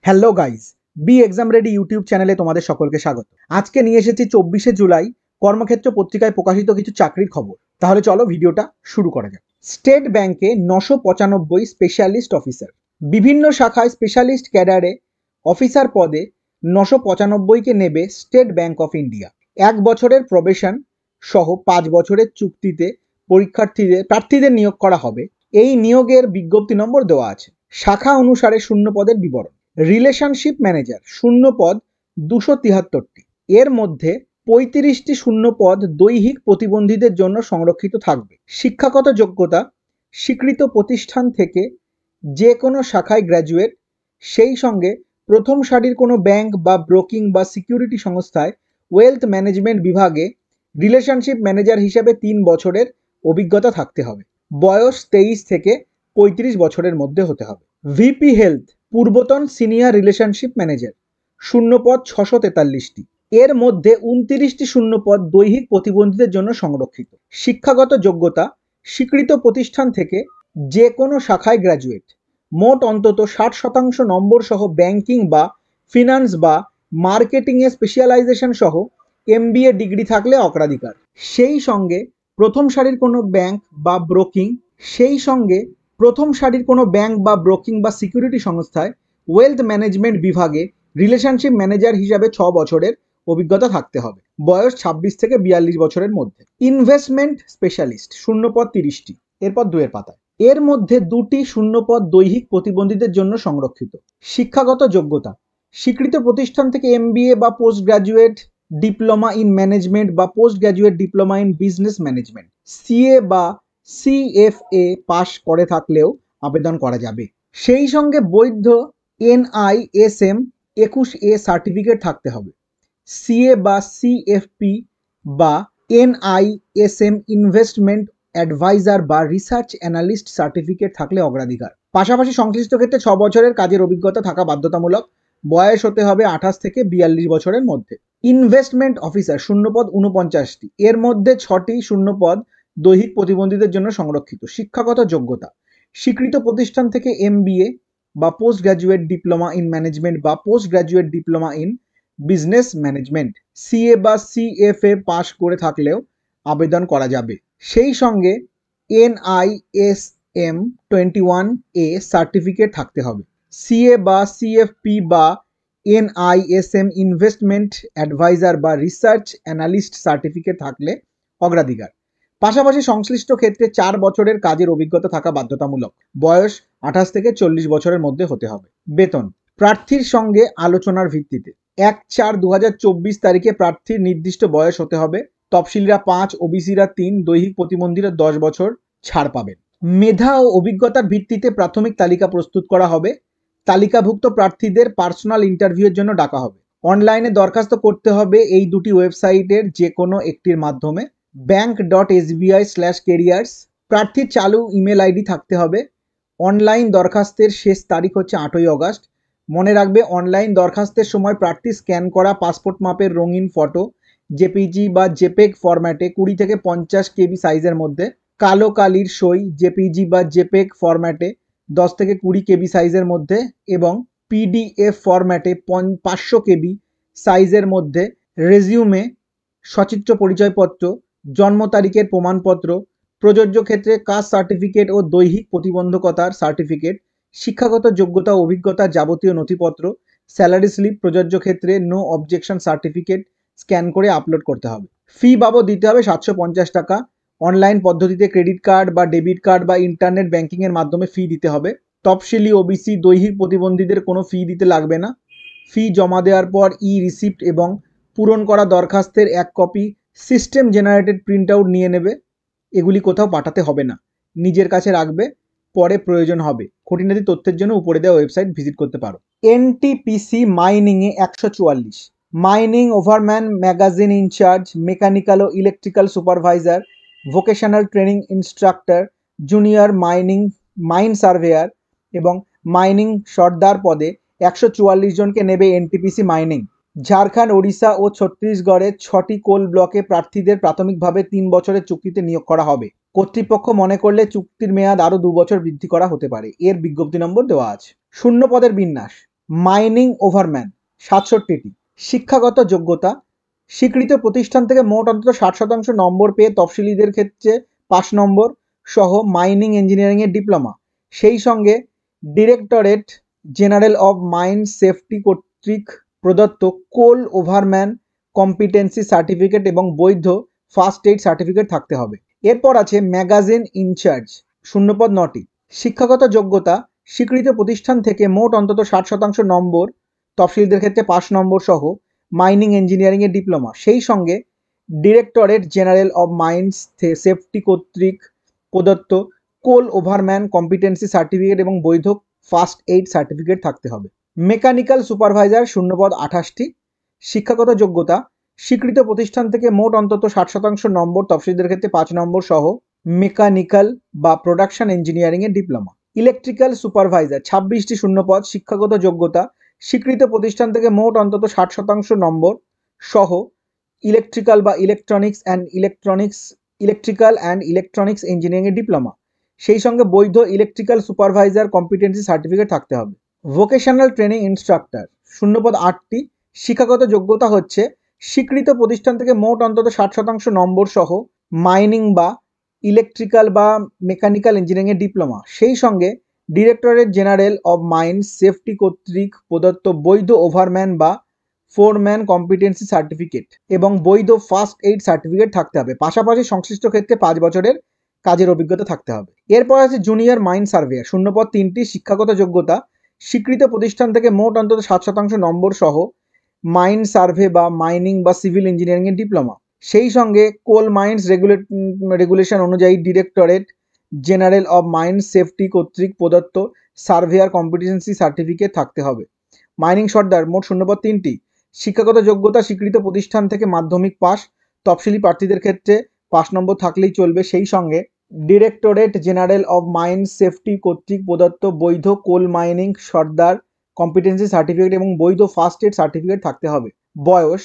Hello guys, B exam ready YouTube চ্যানেলে তোমাদের সকলকে স্বাগত। আজকে নিয়ে এসেছি 24শে জুলাই কর্মক্ষেত্র পত্রিকায় প্রকাশিত কিছু চাকরির খবর। তাহলে চলো ভিডিওটা শুরু করা যাক। স্টেট ব্যাংকে 995 স্পেশালিস্ট অফিসার। বিভিন্ন শাখায় স্পেশালিস্ট ক্যাডারে অফিসার পদে 995কে নেবে স্টেট ব্যাংক অফ ইন্ডিয়া। 1 বছরের প্রবেশন সহ 5 বছরের চুক্তিতে প্রার্থীদের নিয়োগ করা হবে। এই নিয়োগের বিজ্ঞপ্তি নম্বর দেওয়া আছে। শাখা অনুসারে শূন্য পদের বিবরণ। রিলেশনশিপ ম্যানেজার শূন্য পদ 273টি। এর মধ্যে 35টি শূন্য পদ দৈহিক প্রতিবন্ধীদের জন্য সংরক্ষিত থাকবে। শিক্ষাগত যোগ্যতা স্বীকৃত প্রতিষ্ঠান থেকে যে কোনো শাখায় গ্র্যাজুয়েট, সেই সঙ্গে প্রথম সারির কোনো ব্যাংক বা ব্রোকিং বা সিকিউরিটি সংস্থায় ওয়েলথ ম্যানেজমেন্ট বিভাগে রিলেশনশিপ ম্যানেজার হিসেবে 3 বছরের অভিজ্ঞতা থাকতে হবে। বয়স 23 থেকে 35 বছরের মধ্যে হতে হবে। ভিপি হেলথ পূর্বতন সিনিয়র রিলেশনশিপ ম্যানেজার শূন্য পদ 643টি। এর মধ্যে 29টি শূন্য পদ দৈহিক প্রতিবন্ধীদের জন্য সংরক্ষিত। শিক্ষাগত যোগ্যতা স্বীকৃত প্রতিষ্ঠান থেকে যে কোনো শাখায় গ্র্যাজুয়েট, মোট অন্তত 60% নম্বর সহ ব্যাংকিং বা ফিনান্স বা মার্কেটিংয়ে স্পেশালাইজেশন সহ MBA ডিগ্রি থাকলে অগ্রাধিকার। সেই সঙ্গে প্রথম সারির কোনো ব্যাংক বা ব্রোকিং বা সিকিউরিটি সংস্থায় ওয়েলথ ম্যানেজমেন্ট বিভাগে রিলেশনশিপ ম্যানেজার হিসাবে 6 বছরের অভিজ্ঞতা থাকতে হবে। বয়স 26 থেকে 42 বছরের মধ্যে। ইনভেস্টমেন্ট স্পেশালিস্ট শূন্য পদ 30টি। এরপর 2 এর পাতায়। এর মধ্যে 2টি শূন্য পদ দৈহিক প্রতিবন্ধীদের জন্য সংরক্ষিত। শিক্ষাগত যোগ্যতা স্বীকৃত প্রতিষ্ঠান থেকে MBA বা post graduate diploma in management বা post graduate diploma in business management CA বা CFA পাশ করে থাকলেও আবেদন করা যাবে। সেই সঙ্গে বৈধ NISM 21A সার্টিফিকেট থাকতে হবে। CA বা CFP বা NISM ইনভেস্টমেন্ট অ্যাডভাইজার বা রিসার্চ অ্যানালিস্ট সার্টিফিকেট থাকলে অগ্রাধিকার। পাশাপাশি সংশ্লিষ্ট ক্ষেত্রে 6 বছরের কাজের অভিজ্ঞতা থাকা বাধ্যতামূলক। বয়স হতে হবে 28 থেকে 42 বছরের মধ্যে। ইনভেস্টমেন্ট অফিসার শূন্য পদ 49টি। এর মধ্যে 6টি শূন্য পদ দৈহিক প্রতিবন্ধীদের জন্য সংরক্ষিত। শিক্ষাগত যোগ্যতা স্বীকৃত প্রতিষ্ঠান থেকে MBA বা post graduate diploma in management বা post graduate diploma in business management CA বা CFA পাশ করে থাকলেও আবেদন করা যাবে। সেই সঙ্গে NISM 21A সার্টিফিকেট থাকতে হবে। CA বা CFP বা NISM ইনভেস্টমেন্ট অ্যাডভাইজার বা রিসার্চ অ্যানালিস্ট সার্টিফিকেট থাকলে অগ্রাধিকার। পাশাপাশি সংশ্লিষ্ট ক্ষেত্রে 4 বছরের কাজের অভিজ্ঞতা থাকা বাধ্যতামূলক। বয়স 28 থেকে 40 বছরের মধ্যে হতে হবে। বেতন প্রার্থীর সঙ্গে আলোচনার ভিত্তিতে 1/4/2024 তারিখে প্রার্থীর নির্দিষ্ট বয়স হতে হবে। তফসিলিরা 5, ওবিসিরা 3, দৈহিক প্রতিবন্ধীরা 10 বছর ছাড় পাবেন। মেধা ও অভিজ্ঞতার ভিত্তিতে প্রাথমিক তালিকা প্রস্তুত করা হবে। তালিকাভুক্ত প্রার্থীদের পার্সোনাল ইন্টারভিউয়ের জন্য ডাকা হবে। অনলাইনে দরখাস্ত করতে হবে এই দুটি ওয়েবসাইটের যে কোনো একটির মাধ্যমে। bank.sbi/careers। প্রার্থীর চালু ইমেল আইডি থাকতে হবে। অনলাইন দরখাস্তের শেষ তারিখ হচ্ছে 8ই অগস্ট। মনে রাখবে, অনলাইন দরখাস্তের সময় প্রার্থী স্ক্যান করা পাসপোর্ট মাপের রঙিন ফটো JPG বা JPEG ফরম্যাটে 20 থেকে 50 KB সাইজের মধ্যে, কালো কালির সই JPG বা JPEG ফরম্যাটে 10 থেকে 20 KB সাইজের মধ্যে এবং PDF ফরম্যাটে 500 KB সাইজের মধ্যে, রেজিউমে, সচিত্র পরিচয়পত্র, জন্ম তারিখের প্রমাণপত্র, প্রযোজ্য ক্ষেত্রে কাস্ট সার্টিফিকেট ও দৈহিক প্রতিবন্ধকতার সার্টিফিকেট, শিক্ষাগত যোগ্যতা ও অভিজ্ঞতার যাবতীয় নথিপত্র, স্যালারি স্লিপ, প্রযোজ্য ক্ষেত্রে নো অবজেকশন সার্টিফিকেট স্ক্যান করে আপলোড করতে হবে। ফি বাবদ দিতে হবে 750 টাকা। অনলাইন পদ্ধতিতে ক্রেডিট কার্ড বা ডেবিট কার্ড বা ইন্টারনেট ব্যাংকিংয়ের মাধ্যমে ফি দিতে হবে। তফসিলি OBC দৈহিক প্রতিবন্ধীদের কোনো ফি দিতে লাগবে না। ফি জমা দেওয়ার পর রিসিপ্ট এবং পূরণ করা দরখাস্তের 1 copy system generated print out নিয়ে নেবে। এগুলি কোথাও পাঠাতে হবে না, নিজের কাছে রাখবে, পরে প্রয়োজন হবে। খুঁটিনাটি তথ্যের জন্য উপরে দেওয়া ওয়েবসাইট ভিজিট করতে পারো। NTPC মাইনিংয়ে 144। Mining overman, magazine in charge, mechanical ও electrical supervisor, vocational training instructor, junior mine surveyor এবং মাইনিং সর্দার পদে 144 জনকে নেবে NTPC মাইনিং। ঝাড়খণ্ড, ওড়িশা ও ছত্তিশগড়ের 6টি কোল ব্লকে প্রার্থীদের প্রাথমিকভাবে 3 বছরের চুক্তিতে নিয়োগ করা হবে। কর্তৃপক্ষ মনে করলে চুক্তির মেয়াদ আরও 2 বছর বৃদ্ধি করা হতে পারে। এর বিজ্ঞপ্তি নম্বর দেওয়া আছে। শূন্য পদের বিন্যাস মাইনিং ওভারম্যান 67টি। শিক্ষাগত যোগ্যতা স্বীকৃত প্রতিষ্ঠান থেকে মোট অন্তত 60% নম্বর পেয়ে তফসিলিদের ক্ষেত্রে 5 নম্বর সহ মাইনিং ইঞ্জিনিয়ারিংয়ের ডিপ্লোমা, সেই সঙ্গে directorate general of mine safety কর্তৃক প্রদত্ত কোল ওভারম্যান কম্পিটেন্সি সার্টিফিকেট এবং বৈধ ফার্স্ট এইড সার্টিফিকেট থাকতে হবে। এরপর আছে ম্যাগাজিন ইনচার্জ, শূন্যপদ 9টি। শিক্ষাগত যোগ্যতা স্বীকৃত প্রতিষ্ঠান থেকে মোট অন্তত 60% নম্বর, তফসিলিদের ক্ষেত্রে 5 নম্বর সহ মাইনিং ইঞ্জিনিয়ারিংয়ের ডিপ্লোমা, সেই সঙ্গে directorate general of mines safety কর্তৃক প্রদত্ত কোল ওভারম্যান কম্পিটেন্সি সার্টিফিকেট এবং বৈধ ফার্স্ট এইড সার্টিফিকেট থাকতে হবে। মেকানিক্যাল সুপারভাইজার, শূন্যপদ 28টি। শিক্ষাগত যোগ্যতা স্বীকৃত প্রতিষ্ঠান থেকে মোট অন্তত 60% নম্বর, তফসিলিদের ক্ষেত্রে 5 নম্বর সহ মেকানিক্যাল বা প্রোডাকশন ইঞ্জিনিয়ারিংয়ের ডিপ্লোমা। ইলেকট্রিক্যাল সুপারভাইজার, 26টি শূন্যপদ। শিক্ষাগত যোগ্যতা স্বীকৃত প্রতিষ্ঠান থেকে মোট অন্তত 60% নম্বর সহ ইলেকট্রিক্যাল বা ইলেকট্রিক্যাল অ্যান্ড ইলেকট্রনিক্স ইঞ্জিনিয়ারিংয়ের ডিপ্লোমা, সেই সঙ্গে বৈধ ইলেকট্রিক্যাল সুপারভাইজার কম্পিটেন্সি সার্টিফিকেট থাকতে হবে। ভোকেশনাল ট্রেনিং ইনস্ট্রাক্টর, শূন্যপদ 8টি। শিক্ষাগত যোগ্যতা হচ্ছে স্বীকৃত প্রতিষ্ঠান থেকে মোট অন্তত 60% নম্বর সহ মাইনিং বা ইলেকট্রিক্যাল বা মেকানিক্যাল ইঞ্জিনিয়ারিংয়ের ডিপ্লোমা, সেই সঙ্গে directorate general of mines safety কর্তৃক প্রদত্ত বৈধ ওভারম্যান বা ফোরম্যান কম্পিটেন্সি সার্টিফিকেট এবং বৈধ ফার্স্ট এইড সার্টিফিকেট থাকতে হবে। পাশাপাশি সংশ্লিষ্ট ক্ষেত্রে 5 বছরের কাজের অভিজ্ঞতা থাকতে হবে। এরপর আছে জুনিয়র মাইন সার্ভেয়ার, শূন্যপদ 3টি। শিক্ষাগত যোগ্যতা স্বীকৃত প্রতিষ্ঠান থেকে মোট অন্তত 60% নম্বর সহ মাইন সার্ভে বা মাইনিং বা সিভিল ইঞ্জিনিয়ারিংয়ের ডিপ্লোমা, সেই সঙ্গে কোল মাইন্স রেগুলেশন অনুযায়ী directorate general of mines safety কর্তৃক প্রদত্ত সার্ভেয়ার কম্পিটেন্সি সার্টিফিকেট থাকতে হবে। মাইনিং সর্দার, মোট শূন্যপদ 3টি। শিক্ষাগত যোগ্যতা স্বীকৃত প্রতিষ্ঠান থেকে মাধ্যমিক পাস, তফসিলি প্রার্থীদের ক্ষেত্রে 5 নম্বর থাকলেই চলবে, সেই সঙ্গে directorate general of mines safety কর্তৃক প্রদত্ত বৈধ কোল মাইনিং সর্দার কম্পিটেন্সি সার্টিফিকেট এবং বৈধ ফার্স্ট এইড সার্টিফিকেট থাকতে হবে। বয়স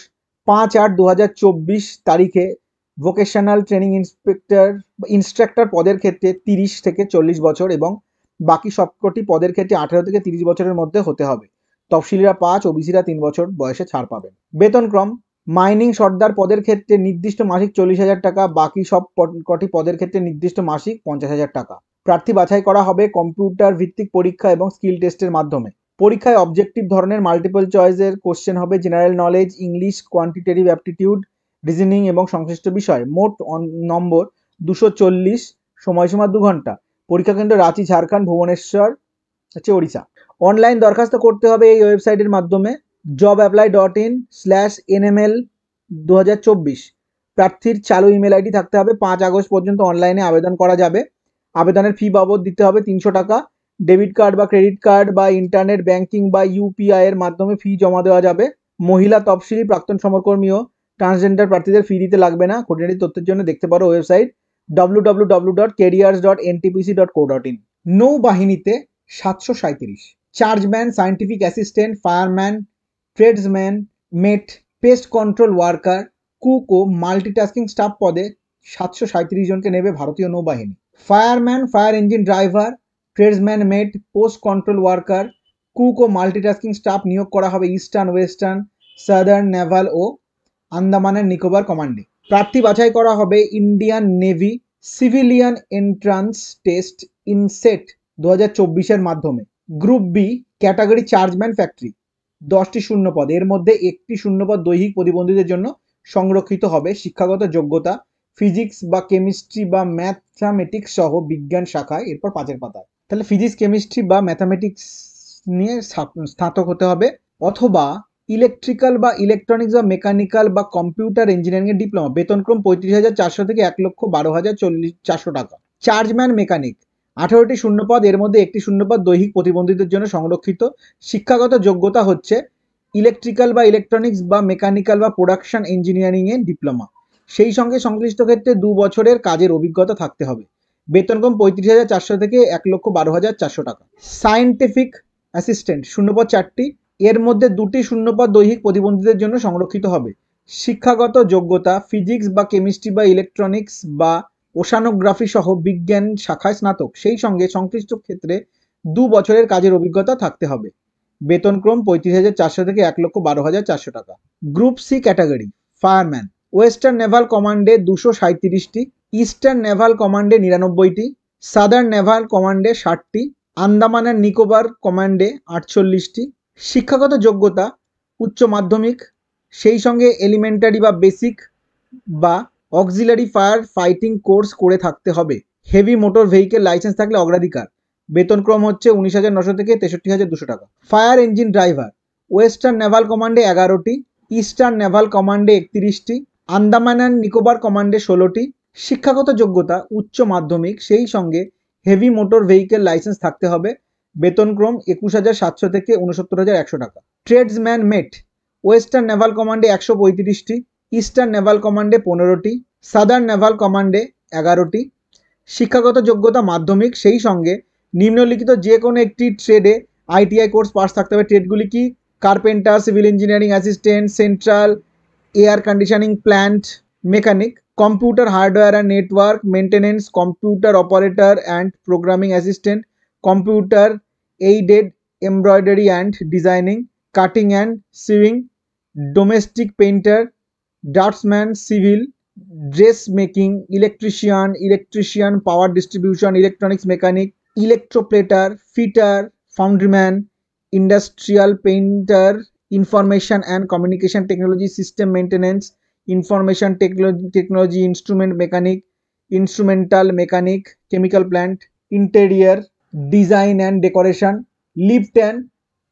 5/8/2024 তারিখে ভোকেশনাল ট্রেনিং ইনস্ট্রাক্টর পদের ক্ষেত্রে 30 থেকে 40 বছর এবং বাকি সবকটি পদের ক্ষেত্রে 18 থেকে 30 বছরের মধ্যে হতে হবে। তফসিলিরা 5, ওবিসিরা 3 বছর বয়সে ছাড় পাবেন। বেতনক্রম মাইনিং সর্দার পদের ক্ষেত্রে নির্দিষ্ট মাসিক 40,000 টাকা, বাকি সব কটি পদের ক্ষেত্রে নির্দিষ্ট মাসিক 50,000 টাকা। প্রার্থী বাছাই করা হবে কম্পিউটার ভিত্তিক পরীক্ষা এবং স্কিল টেস্টের মাধ্যমে। পরীক্ষায় অবজেক্টিভ ধরনের মাল্টিপল চয়েসের কোশ্চেন হবে, general knowledge, English, quantitative aptitude, reasoning এবং সংশ্লিষ্ট বিষয়। মোট নম্বর 240, সময়সীমা 2 ঘন্টা। পরীক্ষা কেন্দ্র রাঁচি, ঝাড়খণ্ড, ভুবনেশ্বর হচ্ছে ওড়িশা। অনলাইন দরখাস্ত করতে হবে এই ওয়েবসাইটের মাধ্যমে jobapply.in/nml2024। প্রার্থীর চালু ইমেল আইডি থাকতে হবে। 5 আগস্ট পর্যন্ত অনলাইনে আবেদন করা যাবে। আবেদনের ফি বাবদ দিতে হবে 300 টাকা। ডেবিট কার্ড বা ক্রেডিট কার্ড বা ইন্টারনেট ব্যাংকিং বা ইউপিআই এর মাধ্যমে ফি জমা দেওয়া যাবে। মহিলা, তফসিলি, প্রাক্তন সমরকর্মী ও ট্রান্সজেন্ডার প্রার্থীদের ফি দিতে লাগবে না। খুঁটিনাটি তথ্যের জন্য দেখতে পারো ওয়েবসাইট www.careers.ntpc.co.in। নৌবাহিনীতে 737, chargeman, scientific assistant, fireman, tradesman, mate, pest control worker, cook ও মাল্টিটাস্কিং স্টাফ পদে 737 জনকে নেবে ভারতীয় নৌবাহিনী। Fireman, fire engine driver, tradesman, mate, post control worker, cook ও মাল্টিটাস্কিং স্টাফ নিয়োগ করা হবে ইস্টার্ন, ওয়েস্টার্ন, সাদার্ন নেভাল ও আন্দামানের নিকোবর কমান্ডে। প্রার্থী বাছাই করা হবে Indian navy civilian entrance test INCET 2024 মাধ্যমে। Group B category chargeman factory, 10টি শূন্যপদ, এর মধ্যে একটি শূন্যপদ দৈহিক প্রতিবন্ধীদের জন্য সংরক্ষিত হবে। শিক্ষাগত যোগ্যতা ফিজিক্স বা কেমিস্ট্রি বা ম্যাথমেটিক্স সহ বিজ্ঞান শাখায়, এরপর 5 পাতায়। তাহলে ফিজিক্স, কেমিস্ট্রি বা ম্যাথামেটিক্স নিয়ে স্নাতক হতে হবে, অথবা ইলেকট্রিক্যাল বা ইলেকট্রনিক্স বা মেকানিক্যাল বা কম্পিউটার ইঞ্জিনিয়ারিংয়ের ডিপ্লোমা। বেতনক্রম 35,400 থেকে 1,12,400 টাকা। চার্জম্যান মেকানিক 18টি শূন্যপদ, এর মধ্যে একটি শূন্যপদ দৈহিক প্রতিবন্ধীদের জন্য সংরক্ষিত। শিক্ষাগত যোগ্যতা হচ্ছে ইলেকট্রিক্যাল বা ইলেকট্রনিক্স বা মেকানিক্যাল বা প্রোডাকশন ইঞ্জিনিয়ারিংয়ে ডিপ্লোমা, সেই সঙ্গে সংশ্লিষ্ট ক্ষেত্রে 2 বছরের কাজের অভিজ্ঞতা থাকতে হবে। বেতনক্রম 35,400 থেকে 1,12,400 টাকা। সায়েন্টিফিক অ্যাসিস্ট্যান্ট শূন্যপদ 4টি, এর মধ্যে 2টি শূন্যপদ দৈহিক প্রতিবন্ধীদের জন্য সংরক্ষিত হবে। শিক্ষাগত যোগ্যতা ফিজিক্স বা কেমিস্ট্রি বা ইলেকট্রনিক্স বা ওশানোগ্রাফি সহ বিজ্ঞান শাখায় স্নাতক, সেই সঙ্গে সংশ্লিষ্ট ক্ষেত্রে 2 বছরের কাজের অভিজ্ঞতা থাকতে হবে। বেতনক্রম 35,400 থেকে 1,12,400 টাকা। Group C category fireman, western naval কমান্ডে 237টি, ইস্টার্ন নেভাল কমান্ডে 99টি, সাদার্ন নেভাল কমান্ডে 60টি, আন্দামান অ্যান্ড নিকোবর কমান্ডে 48টি। শিক্ষাগত যোগ্যতা উচ্চ মাধ্যমিক, সেই সঙ্গে এলিমেন্টারি বা বেসিক বা অক্সিলারি ফায়ার ফাইটিং কোর্স করে থাকতে হবে। হেভি মোটর ভেহিকেল লাইসেন্স থাকলে অগ্রাধিকার। বেতনক্রম হচ্ছে 19,900 থেকে 63,200 টাকা। Fire engine driver, western naval কমান্ডে 11টি, ইস্টার্ন নেভাল কমান্ডে 31টি, আন্দামান অ্যান্ড নিকোবর কমান্ডে 16টি। শিক্ষাগত যোগ্যতা উচ্চ মাধ্যমিক, সেই সঙ্গে হেভি মোটর ভেহিকেল লাইসেন্স থাকতে হবে। বেতনক্রম 21,700 থেকে 69,100 টাকা। ট্রেডসম্যান মেট, ওয়েস্টার্ন নেভাল কমান্ডে 135টি, ইস্টার্ন নেভাল কমান্ডে 15টি, সাদার্ন নেভাল কমান্ডে 11টি। শিক্ষাগত যোগ্যতা মাধ্যমিক, সেই সঙ্গে নিম্নলিখিত যে কোনো একটি ট্রেডে আইটিআই কোর্স পাস থাকতে হবে। ট্রেডগুলি কি? Carpenter, civil engineering assistant, central air conditioning plant mechanic, computer hardware and network maintenance, computer operator and programming assistant, computer aided embroidery and designing, cutting and sewing, domestic painter, draftsman, civil, dress making, electrician, power distribution, electronics mechanic, electroplater, fitter, foundryman, industrial painter, information and communication technology system maintenance, information technology instrument mechanic, instrumental mechanic, chemical plant, interior design and decoration, lift and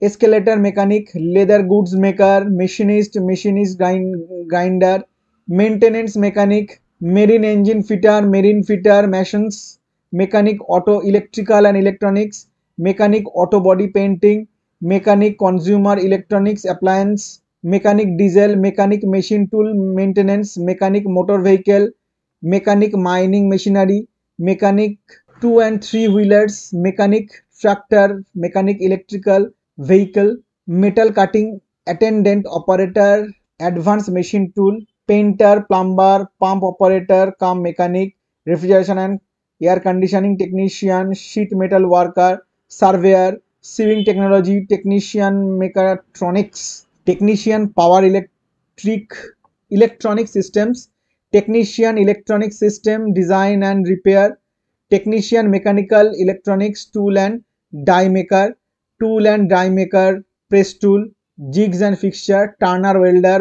escalator mechanic, leather goods maker, machinist grinder, maintenance mechanic, marine engine fitter, marine fitter, machines mechanic, auto electrical and electronics, mechanic auto body painting, mechanic consumer electronics appliance, mechanic diesel, mechanic machine tool maintenance, mechanic motor vehicle, mechanic mining machinery, mechanic 2 and 3 wheelers, mechanic tractor, mechanic electrical vehicle, metal cutting attendant, operator, advanced machine tool, painter, plumber, pump operator cum mechanic, refrigeration and air conditioning technician, sheet metal worker, surveyor, sewing technology technician, mechatronics technician, power electronic systems technician, electronic system design and repair technician, mechanical electronics, tool and die maker, tool and die maker, press tool, jigs and fixture, turner welder,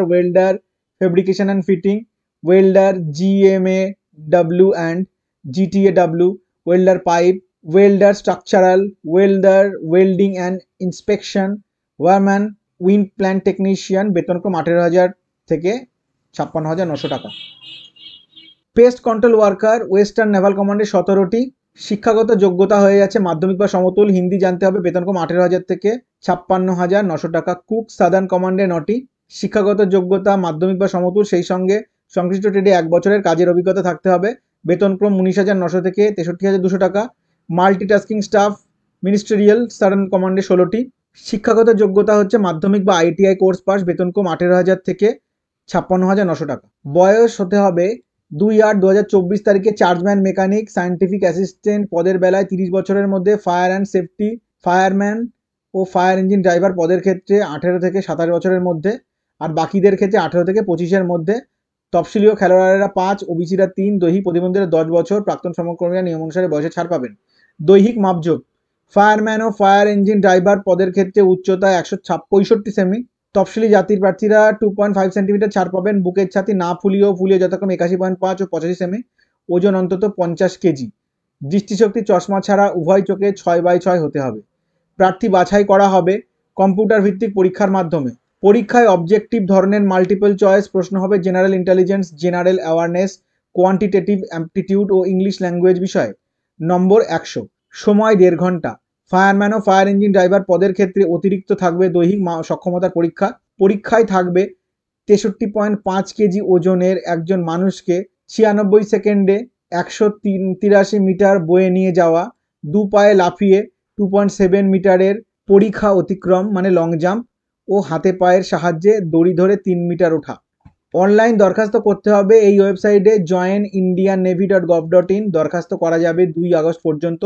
fabrication and fitting, welder, GMAW and GTAW, welder pipe, welder structural, welder welding and inspection, wireman, wind plant technician। বেতনক্রম 18,000 থেকে 56,900 টাকা। Pest control worker, western naval কমান্ডে 17টি। শিক্ষাগত যোগ্যতা হয়ে যাচ্ছে মাধ্যমিক বা সমতুল, হিন্দি জানতে হবে। বেতনক্রম 18,000 থেকে 56,900 টাকা। কুক সাদার্ন কমান্ডে 9টি। শিক্ষাগত যোগ্যতা মাধ্যমিক বা সমতুল, সেই সঙ্গে সংশ্লিষ্ট ট্রেডে 1 বছরের কাজের অভিজ্ঞতা থাকতে হবে। বেতনক্রম 19,900 থেকে 63,200 টাকা। মাল্টিটাস্কিং স্টাফ মিনিস্টেরিয়াল সাদার্ন কমান্ডে 16টি। শিক্ষাগত যোগ্যতা হচ্ছে মাধ্যমিক বা আইটিআই কোর্স পাস। বেতনক্রম 18,000 থেকে 56,900 টাকা। বয়স হতে হবে 2/8/2024 তারিখে চার্জম্যান মেকানিক সায়েন্টিফিক অ্যাসিস্ট্যান্ট পদের বেলায় 30 বছরের মধ্যে, ফায়ার অ্যান্ড সেফটি ফায়ারম্যান ও ফায়ার ইঞ্জিন ড্রাইভার পদের ক্ষেত্রে 18 থেকে 27 বছরের মধ্যে, আর বাকিদের ক্ষেত্রে 18 থেকে 25-এর মধ্যে। তফসিলীয় খেলোয়াড়েরা 5, ওবিসিরা 3, দৈহিক প্রতিবন্ধীরা 10 বছর, প্রাক্তন সমকর্মীরা নিয়ম অনুসারে বয়সে ছাড় পাবেন। দৈহিক মাপজোক, ফায়ারম্যান ও ফায়ার ইঞ্জিন ড্রাইভার পদের ক্ষেত্রে উচ্চতা 165 সেমি, তফসিলি জাতির প্রার্থীরা 2.5 সেন্টিমিটার ছাড় পাবেন। বুকের ছাতি না ফুলিয়ে যথাক্রমে 81.5 ও 85 সেমি, ওজন অন্তত 50 কেজি। দৃষ্টিশক্তি চশমা ছাড়া উভয় চোখে 6/6 হতে হবে। প্রার্থী বাছাই করা হবে কম্পিউটার ভিত্তিক পরীক্ষার মাধ্যমে। পরীক্ষায় অবজেক্টিভ ধরনের মাল্টিপল চয়েস প্রশ্ন হবে general intelligence, general awareness, quantitative aptitude ও ইংলিশ ল্যাঙ্গুয়েজ বিষয়ে। নম্বর 100। সময় 1.5 ঘন্টা। ফায়ারম্যান ও ফায়ার ইঞ্জিন ড্রাইভার পদের ক্ষেত্রে অতিরিক্ত থাকবে দৈহিক সক্ষমতার পরীক্ষা। পরীক্ষায় থাকবে 63.5 কেজি ওজনের একজন মানুষকে 96 সেকেন্ডে 183 মিটার বয়ে নিয়ে যাওয়া, 2 পায়ে লাফিয়ে 2.7 মিটারের পরিখা অতিক্রম মানে লং জাম্প ও হাতে পায়ের সাহায্যে দড়ি ধরে 3 মিটার ওঠা। অনলাইন দরখাস্ত করতে হবে এই ওয়েবসাইটে joinindiannavy.gov.in। দরখাস্ত করা যাবে 2 আগস্ট পর্যন্ত।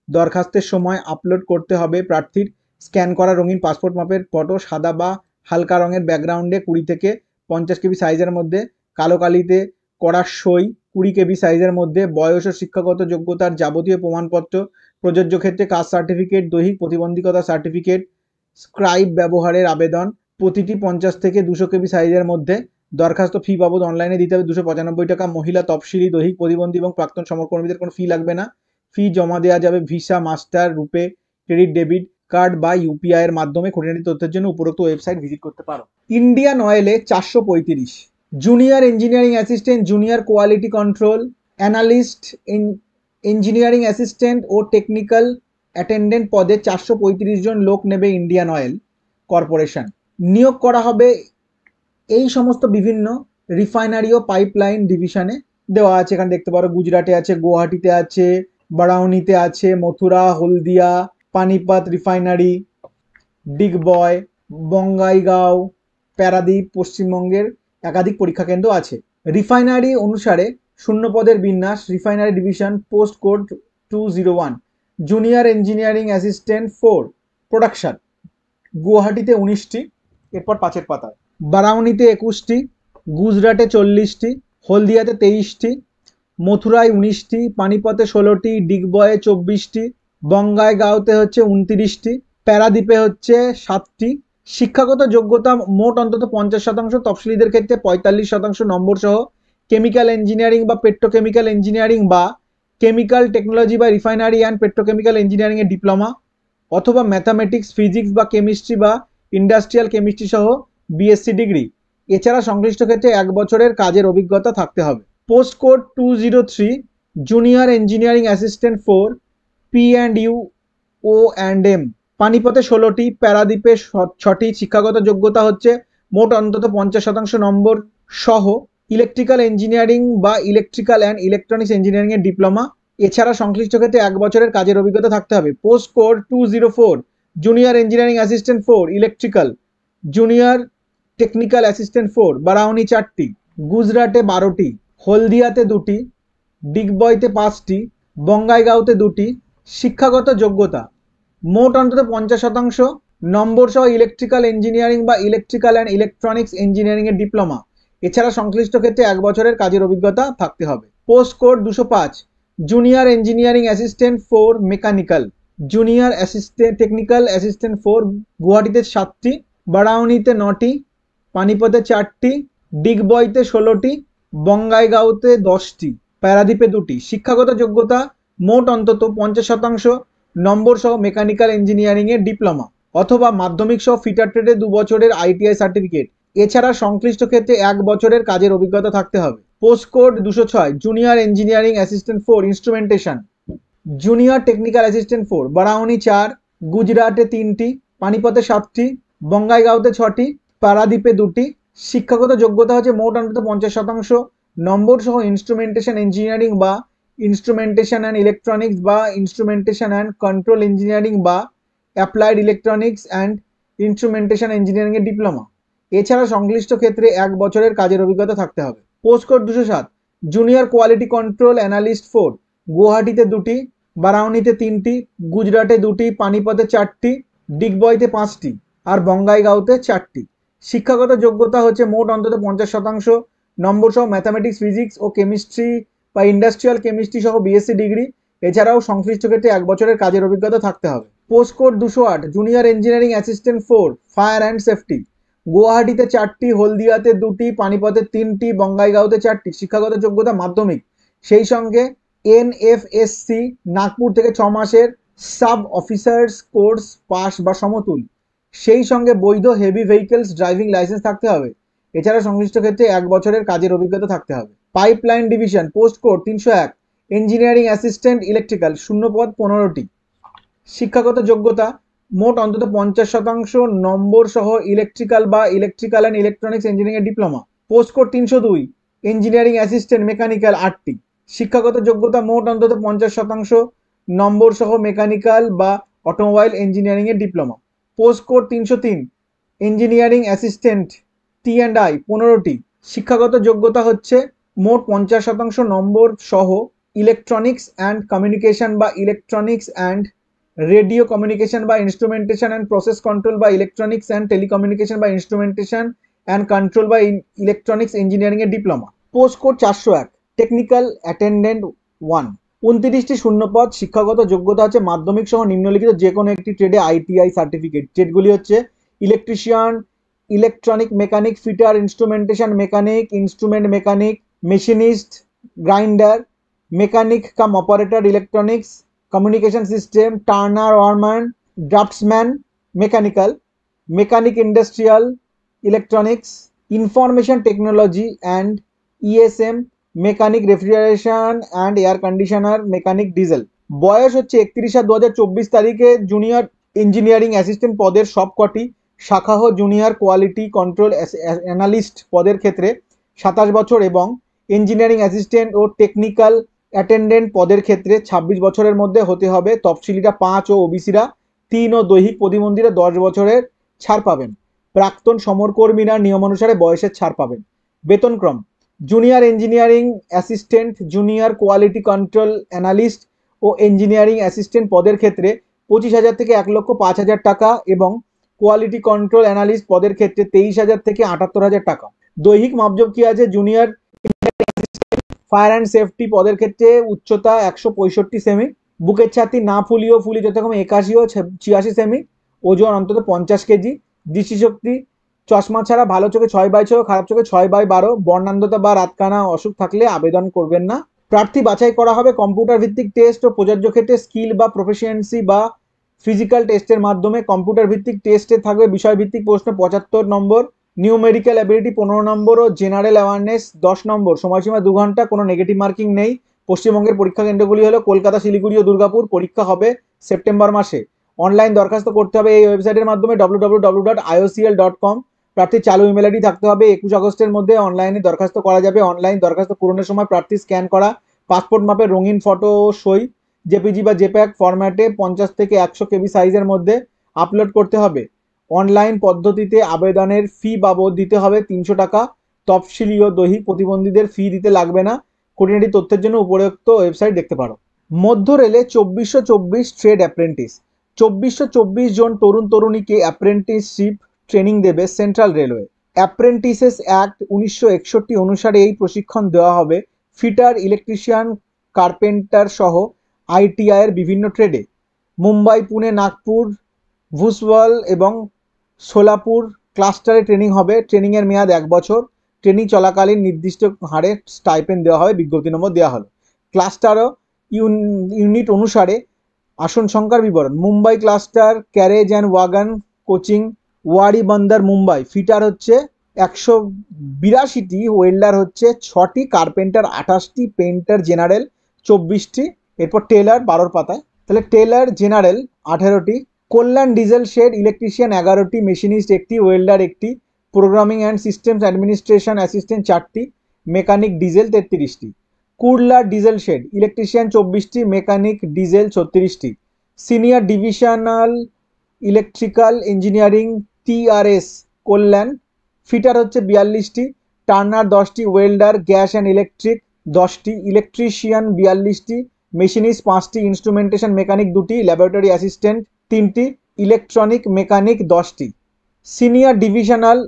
দরখাস্তের সময় আপলোড করতে হবে প্রার্থীর স্ক্যান করা রঙিন পাসপোর্ট মাপের ফটো সাদা বা হালকা রঙের ব্যাকগ্রাউন্ডে 20 থেকে 50 কেবি সাইজের মধ্যে, কালো কালিতে করা সই 20 কেবি সাইজের মধ্যে, বয়স ও শিক্ষাগত যোগ্যতার যাবতীয় প্রমাণপত্র, প্রযোজ্য ক্ষেত্রে কাস্ট সার্টিফিকেট, দৈহিক প্রতিবন্ধকতা সার্টিফিকেট, স্ক্রাইব ব্যবহারের আবেদন, প্রতিটি 50 থেকে 200 কেবি সাইজের মধ্যে। দরখাস্ত ফি বাবদ অনলাইনে দিতে হবে 295 টাকা। মহিলা, তফসিলি, দৈহিক প্রতিবন্ধী এবং প্রাক্তন সমরকর্মীদের কোনো ফি লাগবে না। ফি জমা দেওয়া যাবে ভিসা, মাস্টার, রুপে, ক্রেডিট, ডেবিট কার্ড বা ইউপিআই এর মাধ্যমে। খুঁটিনাটি তথ্যের জন্য উপরোক্ত ওয়েবসাইট ভিজিট করতে পারো। ইন্ডিয়ান অয়েলে 435, junior engineering assistant, junior quality control analyst, engineering assistant ও টেকনিক্যাল অ্যাটেন্ডেন্ট পদে 435 জন লোক নেবে ইন্ডিয়ান অয়েল কর্পোরেশন। নিয়োগ করা হবে এই সমস্ত বিভিন্ন রিফাইনারি ও পাইপলাইন ডিভিশনে দেওয়া আছে। এখানে দেখতে পারো গুজরাটে আছে, গুয়াহাটিতে আছে, বারাউনিতে আছে, মথুরা, হলদিয়া, পানিপাত রিফাইনারি, ডিগবয়, বঙ্গাইগাঁও, প্যারাদ্বীপ, পশ্চিমবঙ্গের একাধিক পরীক্ষা কেন্দ্র আছে। রিফাইনারি অনুসারে শূন্য পদের বিন্যাস। Refinery division, post code 201, junior engineering assistant 4 production, গুয়াহাটিতে 19টি, এরপর পাঁচের পাতা, বারাউনিতে 21টি, গুজরাটে 40টি, হলদিয়াতে 23টি, মথুরায় 19টি, পানিপথে 16টি, ডিগবয়ে 24টি, বঙ্গাইগাঁওতে হচ্ছে 29টি, প্যারাদ্বীপে হচ্ছে 7টি। শিক্ষাগত যোগ্যতা মোট অন্তত 50%, তফসিলিদের ক্ষেত্রে 45% নম্বর সহ কেমিক্যাল ইঞ্জিনিয়ারিং বা পেট্রোকেমিক্যাল ইঞ্জিনিয়ারিং বা কেমিক্যাল টেকনোলজি বা রিফাইনারি অ্যান্ড পেট্রোকেমিক্যাল ইঞ্জিনিয়ারিং এর ডিপ্লোমা অথবা ম্যাথামেটিক্স, ফিজিক্স বা কেমিস্ট্রি বা ইন্ডাস্ট্রিয়াল কেমিস্ট্রি সহ বিএসসি ডিগ্রি। এছাড়া সংশ্লিষ্ট ক্ষেত্রে 1 বছরের কাজের অভিজ্ঞতা থাকতে হবে। Post code 203, junior engineering assistant 4 P&U O&M, পানিপথে 16টি, প্যারাদ্বীপে 6টি। শিক্ষাগত যোগ্যতা হচ্ছে মোট অন্তত 50% নম্বর সহ ইলেকট্রিক্যাল ইঞ্জিনিয়ারিং বা ইলেকট্রিক্যাল অ্যান্ড ইলেকট্রনিক্স ইঞ্জিনিয়ারিং এর ডিপ্লোমা। এছাড়া সংশ্লিষ্ট ক্ষেত্রে 1 বছরের কাজের অভিজ্ঞতা থাকতে হবে। Post code 204, junior engineering assistant 4 electrical, junior technical assistant 4 Barauni 4টি, গুজরাটে 12টি, হলদিয়াতে 2টি, ডিগবয়তে 5টি, বঙ্গাইগাঁওতে 2টি। শিক্ষাগত যোগ্যতা মোট অন্তত 50% নম্বর সহ ইলেকট্রিক্যাল ইঞ্জিনিয়ারিং বা ইলেকট্রিক্যাল অ্যান্ড ইলেকট্রনিক্স ইঞ্জিনিয়ারিং এর ডিপ্লোমা। এছাড়া সংশ্লিষ্ট ক্ষেত্রে 1 বছরের কাজের অভিজ্ঞতা থাকতে হবে। Post code 205, junior engineering assistant 4 mechanical, junior assistant technical assistant 4 গুয়াহাটিতে 7টি, বারাউনিতে 9টি, পানিপথে 4টি, ডিগবয়তে 16টি, বঙ্গাইগাঁওতে 10টি, প্যারাদ্বীপে 2টি। শিক্ষাগত যোগ্যতা মোট অন্তত 50% নম্বর সহ মেকানিক্যাল ইঞ্জিনিয়ারিং এর ডিপ্লোমা অথবা মাধ্যমিক সহ ফিটার ট্রেডে 2 বছরের আইটিআই সার্টিফিকেট। এছাড়া সংশ্লিষ্ট ক্ষেত্রে 1 বছরের কাজের অভিজ্ঞতা থাকতে হবে। Post code 206, junior engineering assistant 4 instrumentation, junior technical assistant 4 Barauni 4, গুজরাটে 3টি, পানিপথে 7টি, বঙ্গাইগাঁওতে 6টি, প্যারাদ্বীপে 2টি। শিক্ষাগত যোগ্যতা হচ্ছে মোট অন্তত 50% নম্বর সহ ইনস্ট্রুমেন্টেশন ইঞ্জিনিয়ারিং বা ইনস্ট্রুমেন্টেশন অ্যান্ড ইলেকট্রনিক্স বা ইনস্ট্রুমেন্টেশন অ্যান্ড কন্ট্রোল ইঞ্জিনিয়ারিং বা applied electronics and instrumentation engineering এর ডিপ্লোমা। এছাড়া সংশ্লিষ্ট ক্ষেত্রে 1 বছরের কাজের অভিজ্ঞতা থাকতে হবে। Post code 207, junior quality control analyst 4 গুয়াহাটিতে 2টি, বারাউনিতে 3টি, গুজরাটে 2টি, পানিপথে 4টি, ডিগবয়তে 5টি আর বঙ্গাইগাঁওতে 4টি। শিক্ষাগত যোগ্যতা হচ্ছে মোট অন্তত 50% নম্বর সহ ম্যাথামেটিক্স, ফিজিক্স ও কেমিস্ট্রি বা ইন্ডাস্ট্রিয়াল কেমিস্ট্রি সহ বিএসসি ডিগ্রি। এছাড়াও সংশ্লিষ্ট ক্ষেত্রে 1 বছরের কাজের অভিজ্ঞতা থাকতে হবে। Post code 208, junior engineering assistant 4 fire and safety গুয়াহাটিতে 4টি, হলদিয়াতে 2টি, পানিপথে 3টি, বঙ্গাইগাঁওতে 4টি। শিক্ষাগত যোগ্যতা মাধ্যমিক, সেই সঙ্গে এনএফএসসি নাগপুর থেকে 6 মাসের সাব অফিসার্স কোর্স পাস বা সমতুল, সেই সঙ্গে বৈধ হেভি ভেহিকলস ড্রাইভিং লাইসেন্স থাকতে হবে। এছাড়া সংশ্লিষ্ট ক্ষেত্রে 1 বছরের কাজের অভিজ্ঞতা থাকতে হবে। Pipeline division, post code 301, engineering assistant electrical, শূন্য পদ 15টি। শিক্ষাগত যোগ্যতা মোট অন্তত 50% নম্বর সহ ইলেকট্রিক্যাল বা ইলেকট্রিক্যাল অ্যান্ড ইলেকট্রনিক্স ইঞ্জিনিয়ারিং এর diploma. Post code 302, engineering assistant mechanical 8টি। শিক্ষাগত যোগ্যতা মোট অন্তত 50% নম্বর সহ মেকানিক্যাল বা অটোমোবাইল ইঞ্জিনিয়ারিং এর diploma. Post code 303, engineering assistant T&I 15টি। শিক্ষাগত যোগ্যতা হচ্ছে মোট 50% নম্বর সহ ইলেকট্রনিক্স অ্যান্ড কমিউনিকেশন বা ইলেকট্রনিক্স অ্যান্ড রেডিও কমিউনিকেশন বা ইনস্ট্রুমেন্টেশন অ্যান্ড প্রসেস কন্ট্রোল বা ইলেকট্রনিক্স অ্যান্ড টেলিকমিউনিকেশন বা ইনস্ট্রুমেন্টেশন অ্যান্ড কন্ট্রোল বা ইলেকট্রনিক্স ইঞ্জিনিয়ারিং এর diploma. Post code 401, technical attendant 1। 29টি শূন্যপদ। শিক্ষাগত যোগ্যতা আছে মাধ্যমিক সহ নিম্নলিখিত যে কোনো একটি ট্রেডে আইটিআই সার্টিফিকেট। ট্রেডগুলি হচ্ছে electrician, electronic mechanic, fitter, instrumentation mechanic, instrument mechanic, machinist, grinder, mechanic cum operator electronics, communication system, turner wireman, draftsman mechanical, mechanic industrial electronics, information technology and ESM, mechanic refrigeration and air conditioner, mechanic diesel. বয়স হচ্ছে 31/7/2024 তারিখে junior engineering assistant পদের সবকটি শাখাহ junior quality control analyst পদের ক্ষেত্রে 27 বছর এবং ইঞ্জিনিয়ারিং অ্যাসিস্ট্যান্ট ও টেকনিক্যাল অ্যাটেন্ডেন্ট পদের ক্ষেত্রে 26 বছরের মধ্যে হতে হবে। তফসিলিরা 5 ও ওবিসিরা 3 ও দৈহিক প্রতিবন্ধীরা 10 বছরের ছাড় পাবেন। প্রাক্তন সমরকর্মীরা নিয়মানুসারে বয়সের ছাড় পাবেন। বেতনক্রম: junior engineering assistant, junior quality control analyst ও ইঞ্জিনিয়ারিং অ্যাসিস্ট্যান্ট পদের ক্ষেত্রে 25,000 থেকে 1,05,000 টাকা এবং কোয়ালিটি কন্ট্রোল অ্যানালিস্ট পদের ক্ষেত্রে 23,000 থেকে 78,000 টাকা। দৈহিক মাপজোক কি আছে? জুনিয়র ফায়ার অ্যান্ড সেফটি পদের ক্ষেত্রে উচ্চতা 165 সেমি, বুকের ছাতি না ফুলিও ফুলি যথাক্রমে 81 ও 86 সেমি, ওজন অন্তত 50 কেজি, দৃষ্টিশক্তি চশমা ছাড়া ভালো চোখে 6/6, খারাপ চোখে 6/12, বর্ণান্ধতা বা রাতকানা অসুখ থাকলে আবেদন করবেন না। প্রার্থী বাছাই করা হবে কম্পিউটার ভিত্তিক টেস্ট ও প্রযোজ্য ক্ষেত্রে স্কিল বা প্রফিসিয়েন্সি বা ফিজিক্যাল টেস্টের মাধ্যমে। কম্পিউটার ভিত্তিক টেস্টে থাকবে বিষয়ভিত্তিক প্রশ্ন 75 নম্বর, নিউমেরিক্যাল অ্যাবিলিটি 15 নম্বর ও জেনারেল অ্যাওয়ারনেস 10 নম্বর। সময়সীমা 2 ঘন্টা, কোনো নেগেটিভ মার্কিং নেই। পশ্চিমবঙ্গের পরীক্ষা কেন্দ্রগুলি হলো কলকাতা, শিলিগুড়ি ও দুর্গাপুর। পরীক্ষা হবে সেপ্টেম্বর মাসে। অনলাইন দরখাস্ত করতে হবে এই ওয়েবসাইটের মাধ্যমে www.iocl.com। প্রার্থীর চালু ইমেল আইডি থাকতে হবে। 21 আগস্টের মধ্যে অনলাইনে দরখাস্ত করা যাবে। অনলাইন দরখাস্ত পূরণের সময় প্রার্থী স্ক্যান করা পাসপোর্ট মাপের রঙিন ফটো ও সই জেপিজি বা জেপ্যাক ফরম্যাটে 50 থেকে 100 কেবি সাইজের মধ্যে আপলোড করতে হবে। অনলাইন পদ্ধতিতে আবেদনের ফি বাবদ দিতে হবে 300 টাকা। তফসিলি ও দৈহিক প্রতিবন্ধীদের ফি দিতে লাগবে না। খুঁটিনাটি তথ্যের জন্য উপরোক্ত ওয়েবসাইট দেখতে পারো। মধ্য রেলে 2424 ট্রেড অ্যাপ্রেন্টিস। 2424 জন তরুণ তরুণীকে অ্যাপ্রেন্টিসশিপ ট্রেনিং দেবে সেন্ট্রাল রেলওয়ে। অ্যাপ্রেন্টিসেস অ্যাক্ট 1961 অনুসারে এই প্রশিক্ষণ দেওয়া হবে ফিটার, ইলেকট্রিশিয়ান, কার্পেন্টার সহ আইটিআই এর বিভিন্ন ট্রেডে। মুম্বাই, পুনে, নাগপুর, ভুসওয়াল এবং সোলাপুর ক্লাস্টারে ট্রেনিং হবে। ট্রেনিংয়ের মেয়াদ 1 বছর। ট্রেনিং চলাকালীন নির্দিষ্ট হারে স্টাইপেন্ড দেওয়া হবে। বিজ্ঞপ্তি নম্বর দেওয়া হলো। ক্লাস্টার ও ইউনিট অনুসারে আসন সংখ্যার বিবরণ: Mumbai cluster carriage and wagon coaching Wadi Bunder Mumbai. Fitter হচ্ছে 182টি, ওয়েল্ডার হচ্ছে 6টি, কার্পেন্টার 28টি, পেন্টার জেনারেল 24টি। এরপর টেলার 12 পাতায়, তাহলে টেলার জেনারেল 18টি, কল্যাণ ডিজেল শেড ইলেকট্রিশিয়ান 11টি, মেশিনিস্ট 1টি, ওয়েল্ডার 1টি, programming and systems administration assistant 4টি, মেকানিক ডিজেল 33টি। কুরলা ডিজেল শেড ইলেকট্রিশিয়ান 24টি, মেকানিক ডিজেল 36টি। Senior divisional electrical engineering TRS Kalyan fitter হচ্ছে 42টি, টার্নার 10টি, ওয়েল্ডার গ্যাস অ্যান্ড ইলেকট্রিক 10টি, ইলেকট্রিশিয়ান 42টি, মেশিনিস্ট 5টি, ইনস্ট্রুমেন্টেশন মেকানিক 2টি, ল্যাবরেটরি অ্যাসিস্ট্যান্ট 3টি, ইলেকট্রনিক মেকানিক 10টি। Senior divisional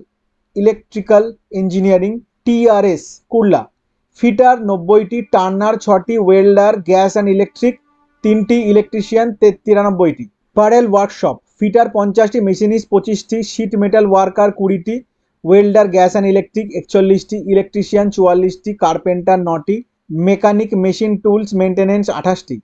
electrical engineering TRS Kurla fitter 90টি, টার্নার 6টি, ওয়েল্ডার গ্যাস অ্যান্ড ইলেকট্রিক 3টি, ইলেকট্রিশিয়ান 93টি। প্যারেল ওয়ার্কশপ ফিটার 50টি, মেশিনিস্ট 25টি, শিট মেটাল ওয়ার্কার 20টি, ওয়েল্ডার গ্যাস অ্যান্ড ইলেকট্রিক 41টি, ইলেকট্রিশিয়ান 44টি, কার্পেন্টার 9টি, মেকানিক মেশিন টুলস মেনটেন্যান্স 28টি,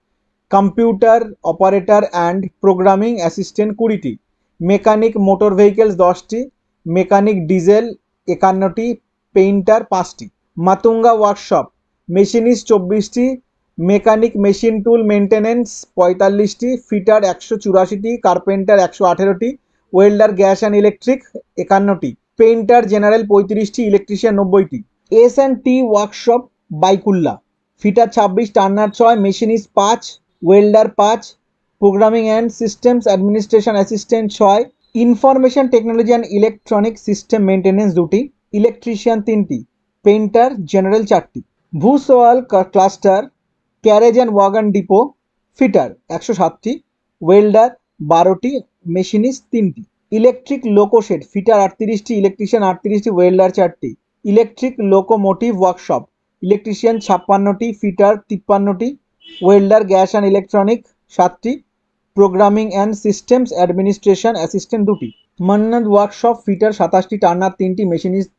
computer operator and programming assistant 20টি, মেকানিক মোটর ভেহিকেলস 10টি, মেকানিক ডিজেল 51টি, পেইন্টার 5টি। মাতুঙ্গা ওয়ার্কশপ মেশিনিস্ট 24টি, মেকানিক মেশিন টুল মেনটেন্যান্স 45টি, ফিটার 184টি, কার্পেন্টার 118টি, ওয়েল্ডার গ্যাস অ্যান্ড ইলেকট্রিক 51টি, পেইন্টার জেনারেল 35টি, ইলেকট্রিশিয়ান 90টি। S and T workshop Byculla fitter 26, turner 6, machinist 5, welder 5, programming and systems administration assistant 6, information technology and electronic system maintenance 2টি, electrician 3টি, painter general 4টি। Bhusawal cluster carriage and wagon depot fitter 107টি, welder 12টি, machinist 3টি। Electric loco shed fitter 38টি, electrician 38টি, welder 4টি। Electric locomotive workshop electrician 56টি, fitter 53টি, ওয়েল্ডার গ্যাস অ্যান্ড ইলেকট্রনিক 7টি, programming and systems administration assistant 2টি। মান্নাদ ওয়ার্কশপ ফিটার 27টি, টার্নার 3টি, মেশিনিস্ট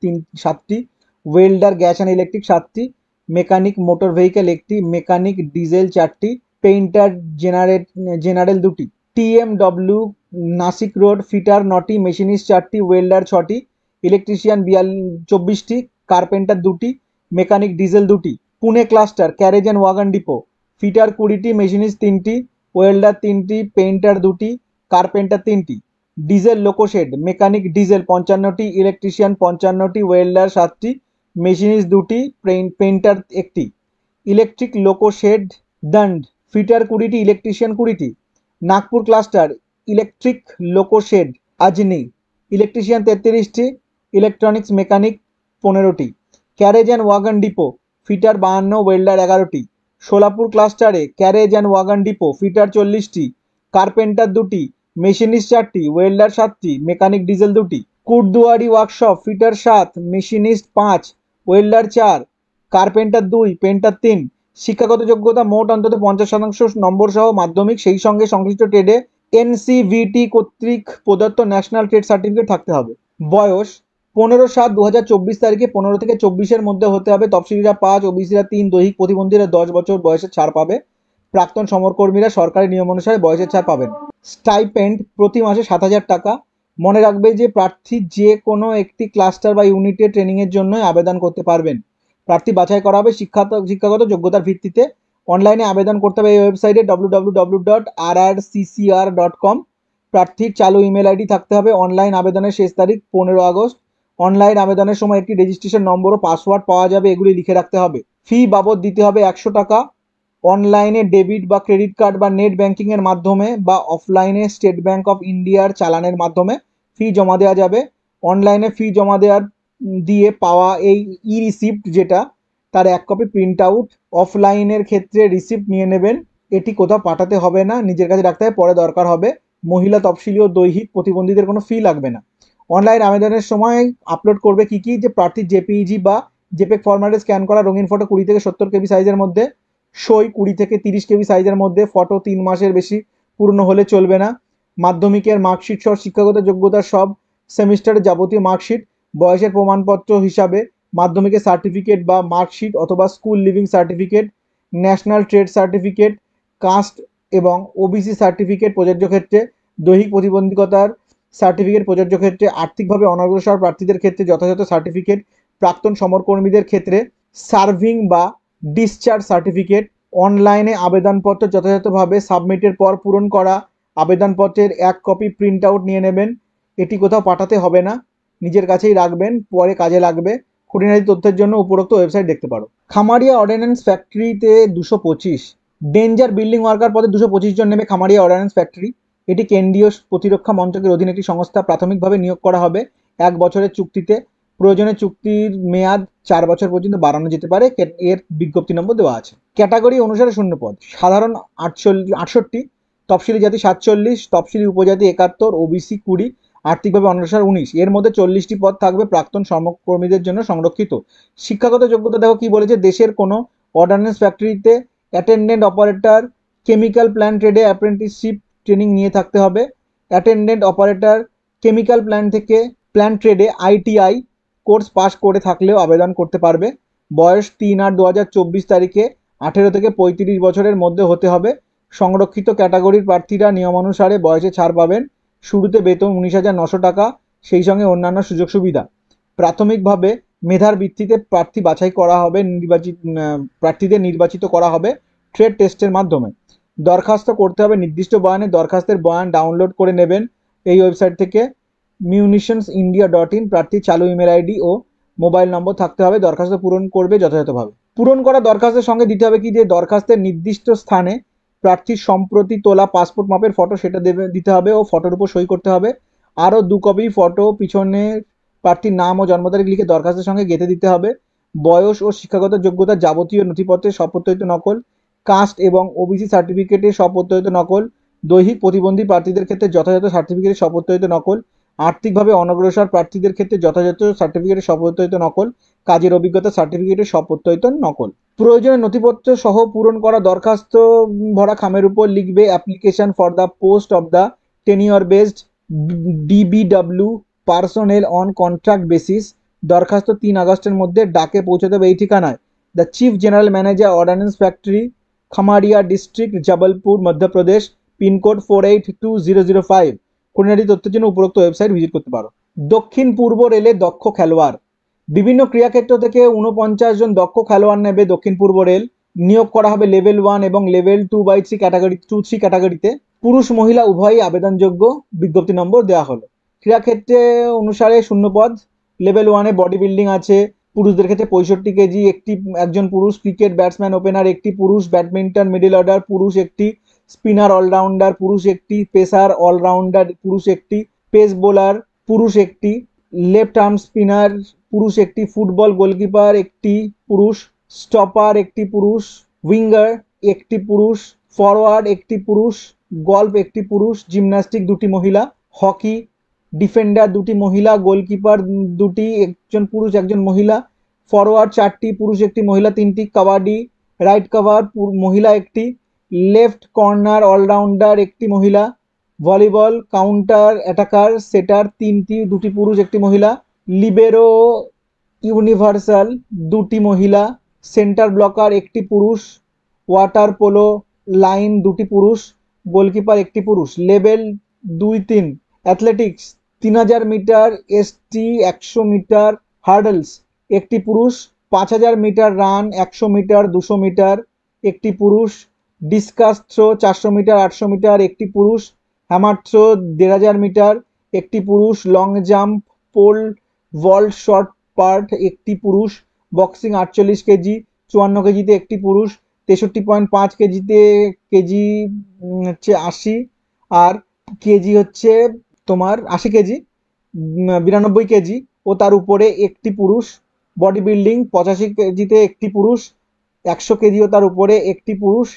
7টি, ওয়েল্ডার গ্যাস অ্যান্ড ইলেকট্রিক 7টি, মেকানিক মোটর ভেহিকেল 1টি, মেকানিক ডিজেল 4টি, পেইন্টার জেনারেল 2টি। টিএমডব্লিউ নাসিক রোড ফিটার 9টি, মেশিনিস্ট 4টি, ওয়েল্ডার 6টি, ইলেকট্রিশিয়ান 24টি, কার্পেন্টার 2টি, মেকানিক ডিজেল 2টি। Pune cluster carriage and wagon depot fitter 20টি, machinist 3টি, ওয়েল্ডার 3টি, পেইন্টার 2টি, কার্পেন্টার 3টি। ডিজেল লোকোশেড মেকানিক ডিজেল 55টি, ইলেকট্রিশিয়ান 55টি, ওয়েল্ডার 7টি, মেশিনিস্ট 2টি, পেইন্টার 1টি। ইলেকট্রিক লোকোশেড দণ্ড ফিটার 20টি, ইলেকট্রিশিয়ান 20টি। Nagpur cluster electric loco shed Ajni electrician 33টি, ইলেকট্রনিক্স মেকানিক 15টি। Carriage and wagon depot fitter 52, welder 11টি। সোলাপুর ক্লাস্টারে carriage and wagon depot fitter 40টি, কার্পেন্টার 2টি, মেশিনিস্ট 4টি, ওয়েল্ডার 7টি, মেকানিক ডিজেল 2টি। কুটদুয়ারি workshop fitter 7, machinist 5, welder 4, carpenter 2, painter 3। শিক্ষাগত যোগ্যতা মোট অন্তত 50% নম্বর সহ মাধ্যমিক, সেই সঙ্গে সংশ্লিষ্ট ট্রেডে এনসিভিটি কর্তৃক প্রদত্ত ন্যাশনাল ট্রেড সার্টিফিকেট থাকতে হবে। বয়স 15/7/2024 তারিখে 15 থেকে 24-এর মধ্যে হতে হবে। তফসিলিরা 5, ওবিসিরা 3, দৈহিক প্রতিবন্ধীরা 10 বছর বয়সের ছাড় পাবে। প্রাক্তন সমরকর্মীরা সরকারি নিয়ম অনুসারে বয়সের ছাড় পাবেন। স্টাইপেন্ড প্রতি মাসে 7,000 টাকা। মনে রাখবে যে প্রার্থী যে কোনো একটি ক্লাস্টার বা ইউনিটে ট্রেনিংয়ের জন্য আবেদন করতে পারবেন। প্রার্থী বাছাই করা হবে শিক্ষাগত যোগ্যতার ভিত্তিতে। অনলাইনে আবেদন করতে হবে এই ওয়েবসাইটে www.rrccr.com। প্রার্থীর চালু ইমেল আইডি থাকতে হবে। অনলাইন আবেদনের শেষ তারিখ 15 আগস্ট। অনলাইন আবেদনের সময় একটি রেজিস্ট্রেশন নম্বর ও পাসওয়ার্ড পাওয়া যাবে, এগুলি লিখে রাখতে হবে। ফি বাবদ দিতে হবে 100 টাকা। অনলাইনে ডেবিট বা ক্রেডিট কার্ড বা নেট ব্যাংকিংয়ের মাধ্যমে বা অফলাইনে স্টেট ব্যাংক অফ ইন্ডিয়ার চালানের মাধ্যমে ফি জমা দেওয়া যাবে। অনলাইনে ফি জমা দেওয়ার দিয়ে পাওয়া এই রিসিপ্ট যেটা, তার 1 কপি প্রিন্ট আউট। অফলাইনের ক্ষেত্রে রিসিপ্ট নিয়ে নেবেন, এটি কোথাও পাঠাতে হবে না, নিজের কাছে রাখতে হবে, পরে দরকার হবে। মহিলা, তফসিলি ও দৈহিক প্রতিবন্ধীদের কোনো ফি লাগবে না। অনলাইন আবেদনের সময় আপলোড করবে কি যে প্রার্থীর জেপিইজি বা জেপেগ ফরম্যাটে স্ক্যান করা রঙিন ফটো 20 থেকে 70 কেবি সাইজের মধ্যে, সই 20 থেকে 30 কেবি সাইজের মধ্যে, ফটো 3 মাসের বেশি পুরনো হলে চলবে না। মাধ্যমিকের মার্কশিট সহ শিক্ষাগত যোগ্যতার সব সেমিস্টারের যাবতীয় মার্কশিট, বয়সের প্রমাণপত্র হিসাবে মাধ্যমিকের সার্টিফিকেট বা মার্কশিট অথবা school leaving certificate, national trade certificate, caste এবং ওবিসি সার্টিফিকেট প্রযোজ্য ক্ষেত্রে, দৈহিক প্রতিবন্ধকতার সার্টিফিকেট প্রযোজ্য ক্ষেত্রে, আর্থিকভাবে অনগ্রসর প্রার্থীদের ক্ষেত্রে যথাযথ সার্টিফিকেট, প্রাক্তন সমরকর্মীদের ক্ষেত্রে সার্ভিং বা ডিসচার্জ সার্টিফিকেট। অনলাইনে আবেদনপত্র যথাযথভাবে সাবমিটের পর পূরণ করা আবেদনপত্রের 1 কপি প্রিন্ট আউট নিয়ে নেবেন, এটি কোথাও পাঠাতে হবে না, নিজের কাছেই রাখবেন, পরে কাজে লাগবে। খুঁটিনাটি তথ্যের জন্য উপরোক্ত ওয়েবসাইট দেখতে পারো। খামারিয়া অর্ডিন্যান্স ফ্যাক্টরিতে 225, ডেঞ্জার বিল্ডিং ওয়ার্কার পদে 225 জন নেবে খামারিয়া অর্ডিন্যান্স ফ্যাক্টরি। এটি কেন্দ্রীয় প্রতিরক্ষা মন্ত্রকের অধীনে একটি সংস্থা। প্রাথমিকভাবে নিয়োগ করা হবে 1 বছরের চুক্তিতে। প্রয়োজনে চুক্তির মেয়াদ 4 বছর পর্যন্ত বাড়ানো যেতে পারে, এর বিজ্ঞপ্তি নম্বর দেওয়া আছে। ক্যাটাগরি অনুসারে শূন্য পদ: সাধারণ 68, তফসিলি জাতি 47, তফসিলি উপজাতি 71, ওবিসি 20, আর্থিকভাবে অনগ্রসর 19। এর মধ্যে 40টি পদ থাকবে প্রাক্তন সমরকর্মীদের জন্য সংরক্ষিত। শিক্ষাগত যোগ্যতা দেখো কি বলেছে, দেশের কোনো অর্ডিন্যান্স ফ্যাক্টরিতে অ্যাটেন্ডেন্ট অপারেটর, কেমিক্যাল প্ল্যান্ট ট্রেডে অ্যাপ্রেন্টিসশিপ ট্রেনিং নিয়ে থাকতে হবে। অ্যাটেন্ডেন্ট অপারেটর কেমিক্যাল প্ল্যান্ট ট্রেডে আইটিআই কোর্স পাস করে থাকলেও আবেদন করতে পারবে। বয়স 3/8/2024 তারিখে 18 থেকে 35 বছরের মধ্যে হতে হবে। সংরক্ষিত ক্যাটাগরির প্রার্থীরা নিয়মানুসারে বয়সে ছাড় পাবেন। শুরুতে বেতন 19,900 টাকা, সেই সঙ্গে অন্যান্য সুযোগ সুবিধা। প্রাথমিকভাবে মেধার ভিত্তিতে প্রার্থী বাছাই করা হবে, প্রার্থীদের নির্বাচিত করা হবে ট্রেড টেস্টের মাধ্যমে। দরখাস্ত করতে হবে নির্দিষ্ট বয়ানে। দরখাস্তের বয়ান ডাউনলোড করে নেবেন এই ওয়েবসাইট থেকে munitionsindia.in। প্রার্থীর চালু ইমেল আইডি ও মোবাইল নম্বর থাকতে হবে। দরখাস্ত পূরণ করবে যথাযথভাবে। পূরণ করা দরখাস্তের সঙ্গে দিতে হবে কি যে দরখাস্তের নির্দিষ্ট স্থানে প্রার্থীর সম্প্রতি তোলা পাসপোর্ট মাপের ফটো সেটা দিতে হবে ও ফটোর উপর সই করতে হবে। আরও 2 কপি ফটো পিছনে প্রার্থীর নাম ও জন্ম তারিখ লিখে দরখাস্তের সঙ্গে গেঁথে দিতে হবে। বয়স ও শিক্ষাগত যোগ্যতা যাবতীয় নথিপত্রের স্বপ্রত্যয়িত নকল, কাস্ট এবং ওবিসি সার্টিফিকেটের স্বপ্রত্যয়িত নকল, দৈহিক প্রতিবন্ধী প্রার্থীদের ক্ষেত্রে যথাযথ সার্টিফিকেটের স্বপ্রত্যয়িত নকল, আর্থিকভাবে অনগ্রসর প্রার্থীদের ক্ষেত্রে যথাযথ সার্টিফিকেটের স্বপ্রত্যয়িত নকল, কাজের অভিজ্ঞতা সার্টিফিকেটের স্বপ্রত্যয়িত নকল। প্রয়োজনীয় নথিপত্র সহ পূরণ করা দরখাস্ত ভরা খামের উপর লিখবে application for the post of the tenure based DBW personnel on contract basis. দরখাস্ত 3 আগস্টের মধ্যে ডাকে পৌঁছতে হবে এই ঠিকানায়: the chief general manager, ordnance factory, Khamaria district, Jabalpur, Madhya Pradesh, pin code 482005। খুঁটিনাটি তথ্যের জন্য উপরোক্ত ওয়েবসাইট ভিজিট করতে পারো। দক্ষিণ পূর্ব রেলে দক্ষ খেলোয়াড়। বিভিন্ন ক্রীড়াক্ষেত্র থেকে 49 জন দক্ষ খেলোয়াড় নেবে দক্ষিণ পূর্ব রেল। নিয়োগ করা হবে লেভেল 1 এবং লেভেল 2/3 ক্যাটাগরি 2-3 ক্যাটাগরিতে। পুরুষ মহিলা উভয়ই আবেদনযোগ্য। বিজ্ঞপ্তি নম্বর দেওয়া হলো। ক্রীড়াক্ষেত্রে অনুসারে শূন্যপদ। লেভেল 1-এ বডি বিল্ডিং আছে। পুরুষদের ক্ষেত্রে 65 কেজি একজন পুরুষ ক্রিকেট ব্যাটসম্যান ওপেনার একটি পুরুষ, ব্যাডমিন্টন মিডল অর্ডার পুরুষ একটি, স্পিনার অলরাউন্ডার পুরুষ একটি, পেসার অলরাউন্ডার পুরুষ একটি, পেস বোলার পুরুষ একটি, লেফট আর্ম স্পিনার পুরুষ একটি, ফুটবল গোলকিপার একটি পুরুষ, স্টপার একটি পুরুষ, উইঙ্গার একটি পুরুষ, ফরওয়ার্ড একটি পুরুষ, গল্ফ একটি পুরুষ, জিমন্যাস্টিক 2টি মহিলা, হকি ডিফেন্ডার 2টি মহিলা, গোলকিপার 2টি, একজন পুরুষ একজন মহিলা, ফরওয়ার্ড 4টি পুরুষ একটি মহিলা 3টি, কাবাডি রাইট কভার মহিলা একটি, লেফট কর্নার অলরাউন্ডার একটি মহিলা, ভলিবল কাউন্টার অ্যাটাকার সেটার 3টি 2টি পুরুষ একটি মহিলা, লিবেরো ইউনিভার্সাল 2টি মহিলা, সেন্টার ব্লকার একটি পুরুষ, ওয়াটার পোলো লাইন 2টি পুরুষ, গোলকিপার একটি পুরুষ। Level 2-3 athletics 3000 metre ST, 100 metre hurdles একটি পুরুষ, 5000 মিটার রান, 100 মিটার 200 মিটার একটি পুরুষ, ডিসকাস থ্রো 400 মিটার 800 মিটার একটি পুরুষ, হ্যামার থ্রো 1500 মিটার একটি পুরুষ, long jump, pole vault shot put একটি পুরুষ, বক্সিং 48 কেজি 54 কেজিতে একটি পুরুষ, 63.5 কেজি হচ্ছে 80, আর কেজি হচ্ছে তোমার 80 কেজি 92 কেজি ও তার উপরে একটি পুরুষ, বডি বিল্ডিং 85 কেজিতে একটি পুরুষ, 100 কেজি ও তার উপরে একটি পুরুষ,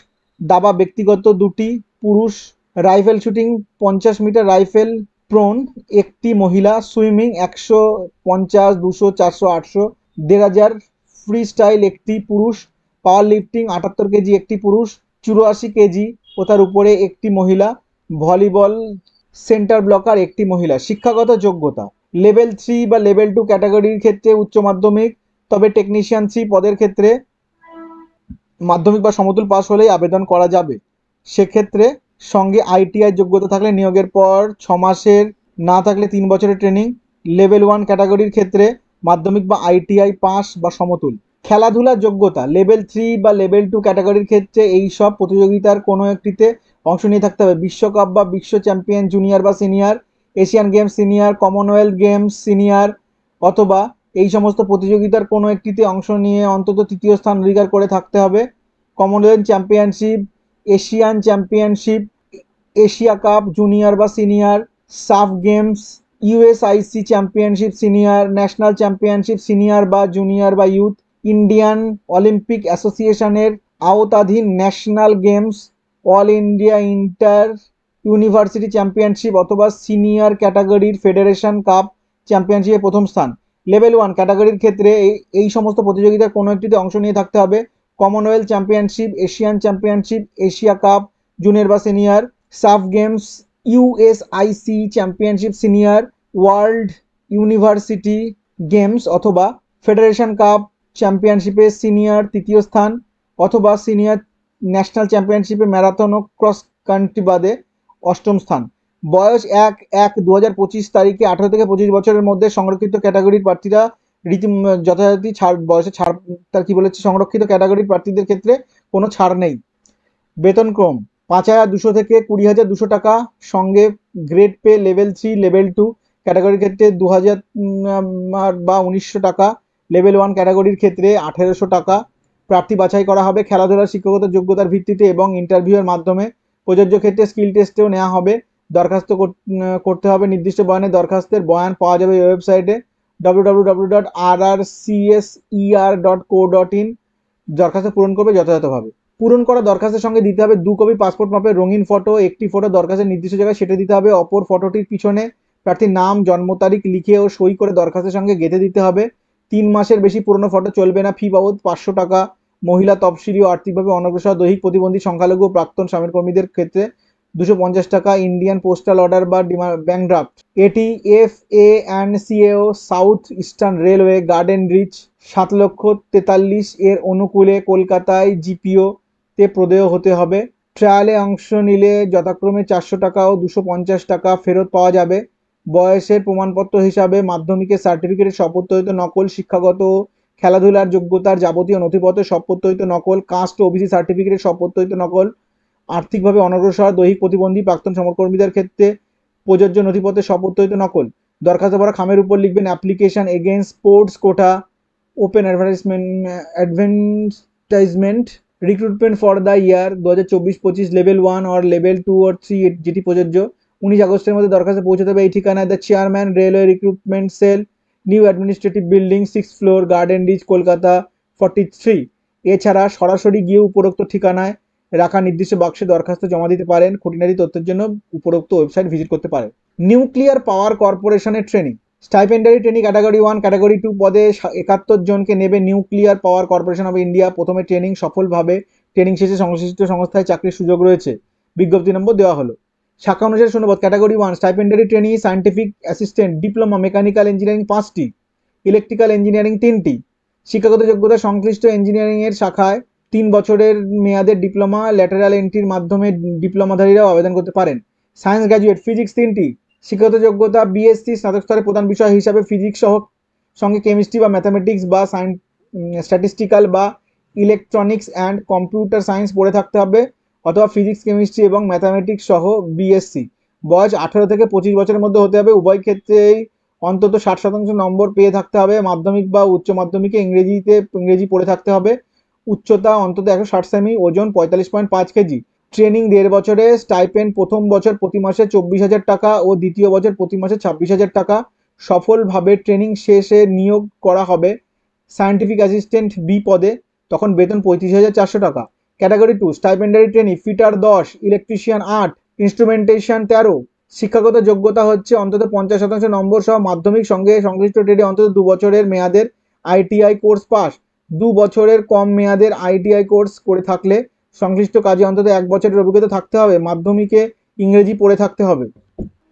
দাবা ব্যক্তিগত 2টি পুরুষ, rifle shooting 50 metre rifle prone একটি মহিলা, সুইমিং 150, 200, 400, 800, 1500 ফ্রি স্টাইল একটি পুরুষ, পাওয়ার লিফটিং 78 কেজি একটি পুরুষ, 84 কেজি ও তার উপরে একটি মহিলা, ভলিবল সেন্টার ব্লকার একটি মহিলা। শিক্ষাগত যোগ্যতা লেভেল 3 বা লেভেল 2 ক্যাটাগরির ক্ষেত্রে উচ্চ মাধ্যমিক, তবে টেকনিশিয়ান 3 পদের ক্ষেত্রে মাধ্যমিক বা সমতুল পাস হলেই আবেদন করা যাবে। সেক্ষেত্রে সঙ্গে আইটিআই যোগ্যতা থাকলে নিয়োগের পর 6 মাসের, না থাকলে 3 বছরের ট্রেনিং। লেভেল 1 ক্যাটাগরির ক্ষেত্রে মাধ্যমিক বা আইটিআই পাস বা সমতুল। খেলাধুলার যোগ্যতা লেভেল 3 বা লেভেল 2 ক্যাটাগরির ক্ষেত্রে এই সব প্রতিযোগিতার কোনো একটিতে অংশ নিয়ে থাকতে হবে: বিশ্বকাপ বা বিশ্ব চ্যাম্পিয়ন জুনিয়র বা senior, Asian games senior, Commonwealth games senior, অথবা এই সমস্ত প্রতিযোগিতার কোনো একটিতে অংশ নিয়ে অন্তত 3য় স্থান অধিকার করে থাকতে হবে। Commonwealth championship, Asian championship, Asia cup junior বা সিনিয়র, সাফ games, ESIC championship senior, national championship senior বা জুনিয়র বা ইউথ, ইন্ডিয়ান অলিম্পিক অ্যাসোসিয়েশনের আওতাধীন national games, all India inter university championship অথবা সিনিয়র ক্যাটাগরির ফেডারেশন কাপ চ্যাম্পিয়নশিপে প্রথম স্থান। লেভেল 1 ক্যাটাগরির ক্ষেত্রে এই সমস্ত প্রতিযোগিতার কোনো একটিতে অংশ নিয়ে থাকতে হবে: Commonwealth championship, Asian championship, Asia cup junior বা সিনিয়র, সাফ games, ESIC championship senior, world university games অথবা ফেডারেশন কাপ চ্যাম্পিয়নশিপে সিনিয়র 3য় স্থান, অথবা সিনিয়র ন্যাশনাল চ্যাম্পিয়নশিপে ম্যারাথন ও ক্রস কান্ট্রি বাদে 8ম স্থান। বয়স 1/1/2025 তারিখে 18 থেকে 25 বছরের মধ্যে সংরক্ষিত ক্যাটাগরির প্রার্থীরা যথাযথ ছাড় বয়সে ছাড় তার কি বলেছে সংরক্ষিত ক্যাটাগরির প্রার্থীদের ক্ষেত্রে কোনো ছাড় নেই। বেতনক্রম 5200 থেকে 20200 টাকা, সঙ্গে গ্রেড পে লেভেল 3 লেভেল 2 ক্যাটাগরির ক্ষেত্রে 2000 বা 1900 টাকা, লেভেল 1 ক্যাটাগরির ক্ষেত্রে 1800 টাকা। প্রার্থী বাছাই করা হবে খেলাধুলার শিক্ষাগত যোগ্যতার ভিত্তিতে এবং ইন্টারভিউয়ের মাধ্যমে। প্রযোজ্য ক্ষেত্রে স্কিল টেস্টেও নেওয়া হবে। দরখাস্ত করতে হবে নির্দিষ্ট বয়ানে। দরখাস্তের বয়ান পাওয়া যাবে ওয়েবসাইটে www.rrcser.co.in। দরখাস্ত পূরণ করবে যথাযথভাবে। পূরণ করা দরখাস্তের সঙ্গে দিতে হবে 2 কপি পাসপোর্ট মাপের রঙিন ফটো, একটি ফটো দরখাস্তের নির্দিষ্ট জায়গায় সেটে দিতে হবে, অপর ফটোটির পিছনে প্রার্থীর নাম জন্ম তারিখ লিখে ও সই করে দরখাস্তের সঙ্গে গেঁথে দিতে হবে। 3 মাসের বেশি পুরনো ফটো চলবে না। ফি বাবদ 500 টাকা। মহিলা তফসিলি ও আর্থিকভাবে অনগ্রসর দৈহিক প্রতিবন্ধী সংখ্যালঘু ও প্রাক্তন স্বামীর কর্মীদের ক্ষেত্রে 250 টাকা। ইন্ডিয়ান পোস্টাল অর্ডার বা ব্যাংক ড্রাফট। এটি FANCAO south eastern railway garden reach 7,43,000 এর অনুকূলে কলকাতায় GPO তে প্রদেয় হতে হবে। ট্রায়ালে অংশ নিলে যথাক্রমে 400 টাকা ও 250 টাকা ফেরত পাওয়া যাবে। বয়সের প্রমাণপত্র হিসাবে মাধ্যমিকের সার্টিফিকেটের সপত্তরিত নকল, শিক্ষাগত ও খেলাধুলার যোগ্যতার যাবতীয় নথিপত্রের সপত্তরিত নকল, কাস্ট ও OBC সার্টিফিকেটের সপত্তরিত নকল, আর্থিকভাবে অনগ্রসর দৈহিক প্রতিবন্ধী প্রাক্তন সমরকর্মীদের ক্ষেত্রে প্রযোজ্য নথিপত্রের সপত্তরিত নকল। দরখাস্ত ভরা খামের উপর লিখবেন application against sports quota open advertisement recruitment for the year 2024-25 level 1 or level 2 or 3 যেটি প্রযোজ্য। 19 আগস্টের মধ্যে দরখাস্ত পৌঁছতে হবে এই ঠিকানায়। The chairman railway recruitment cell, new administrative building, 6th floor, garden reach, Kolkata 43। এছাড়া সরাসরি গিয়ে উপরোক্ত ঠিকানায় রাখা নির্দিষ্ট বাক্সে দরখাস্ত জমা দিতে পারেন। খুঁটিনাটি তথ্যের জন্য উপরোক্ত ওয়েবসাইট ভিজিট করতে পারেন। নিউক্লিয়ার পাওয়ার কর্পোরেশনের ট্রেনিং। স্টাইপেন্ডারি ট্রেনিং ক্যাটাগরি 1, ক্যাটাগরি 2 পদে 71 জনকে নেবে nuclear power corporation of India. প্রথমে ট্রেনিং সফলভাবে ট্রেনিং শেষে সংশ্লিষ্ট সংস্থায় চাকরির সুযোগ রয়েছে। বিজ্ঞপ্তি নম্বর দেওয়া হলো। শাখা অনুসারে শূন্যপদ। Category 1 stipendiary training scientific assistant, diploma mechanical engineering 5টি, ইলেকট্রিক্যাল ইঞ্জিনিয়ারিং 3টি। শিক্ষাগত যোগ্যতা সংশ্লিষ্ট ইঞ্জিনিয়ারিংয়ের শাখায় 3 বছরের মেয়াদের ডিপ্লোমা, ল্যাটারাল এন্ট্রির মাধ্যমে ডিপ্লোমাধারীরাও আবেদন করতে পারেন। সায়েন্স গ্র্যাজুয়েট, ফিজিক্স 3টি। শিক্ষাগত যোগ্যতা BSc, স্নাতক স্তরে প্রধান বিষয় হিসাবে ফিজিক্স সঙ্গে কেমিস্ট্রি বা ম্যাথামেটিক্স বা স্ট্যাটিস্টিক্যাল বা ইলেকট্রনিক্স অ্যান্ড কম্পিউটার সায়েন্স পড়ে থাকতে হবে, অথবা ফিজিক্স, কেমিস্ট্রি এবং ম্যাথামেটিক্স সহ BSc। বয়স 18 থেকে 25 বছরের মধ্যে হতে হবে। উভয় ক্ষেত্রেই অন্তত 60% নম্বর পেয়ে থাকতে হবে। মাধ্যমিক বা উচ্চ মাধ্যমিকে ইংরেজি পড়ে থাকতে হবে। উচ্চতা অন্তত 160 সেমি, ওজন 45.5 কেজি। ট্রেনিং 1.5 বছরে। স্টাইপেন্ড প্রথম বছর প্রতি মাসে 24,000 টাকা ও দ্বিতীয় বছর প্রতি মাসে 26,000 টাকা। সফলভাবে ট্রেনিং শেষে নিয়োগ করা হবে সায়েন্টিফিক অ্যাসিস্ট্যান্ট B পদে, তখন বেতন 35,400 টাকা। Category 2 stipendiary training fitter 10, electrician 8, instrumentation 13। শিক্ষাগত যোগ্যতা হচ্ছে অন্তত 50% নম্বর সহ মাধ্যমিক, সঙ্গে সংশ্লিষ্ট ট্রেডে অন্তত 2 বছরের মেয়াদের ITI কোর্স পাস। 2 বছরের কম মেয়াদের ITI কোর্স করে থাকলে সংশ্লিষ্ট কাজে অন্তত 1 বছরের অভিজ্ঞতা থাকতে হবে। মাধ্যমিকে ইংরেজি পড়ে থাকতে হবে।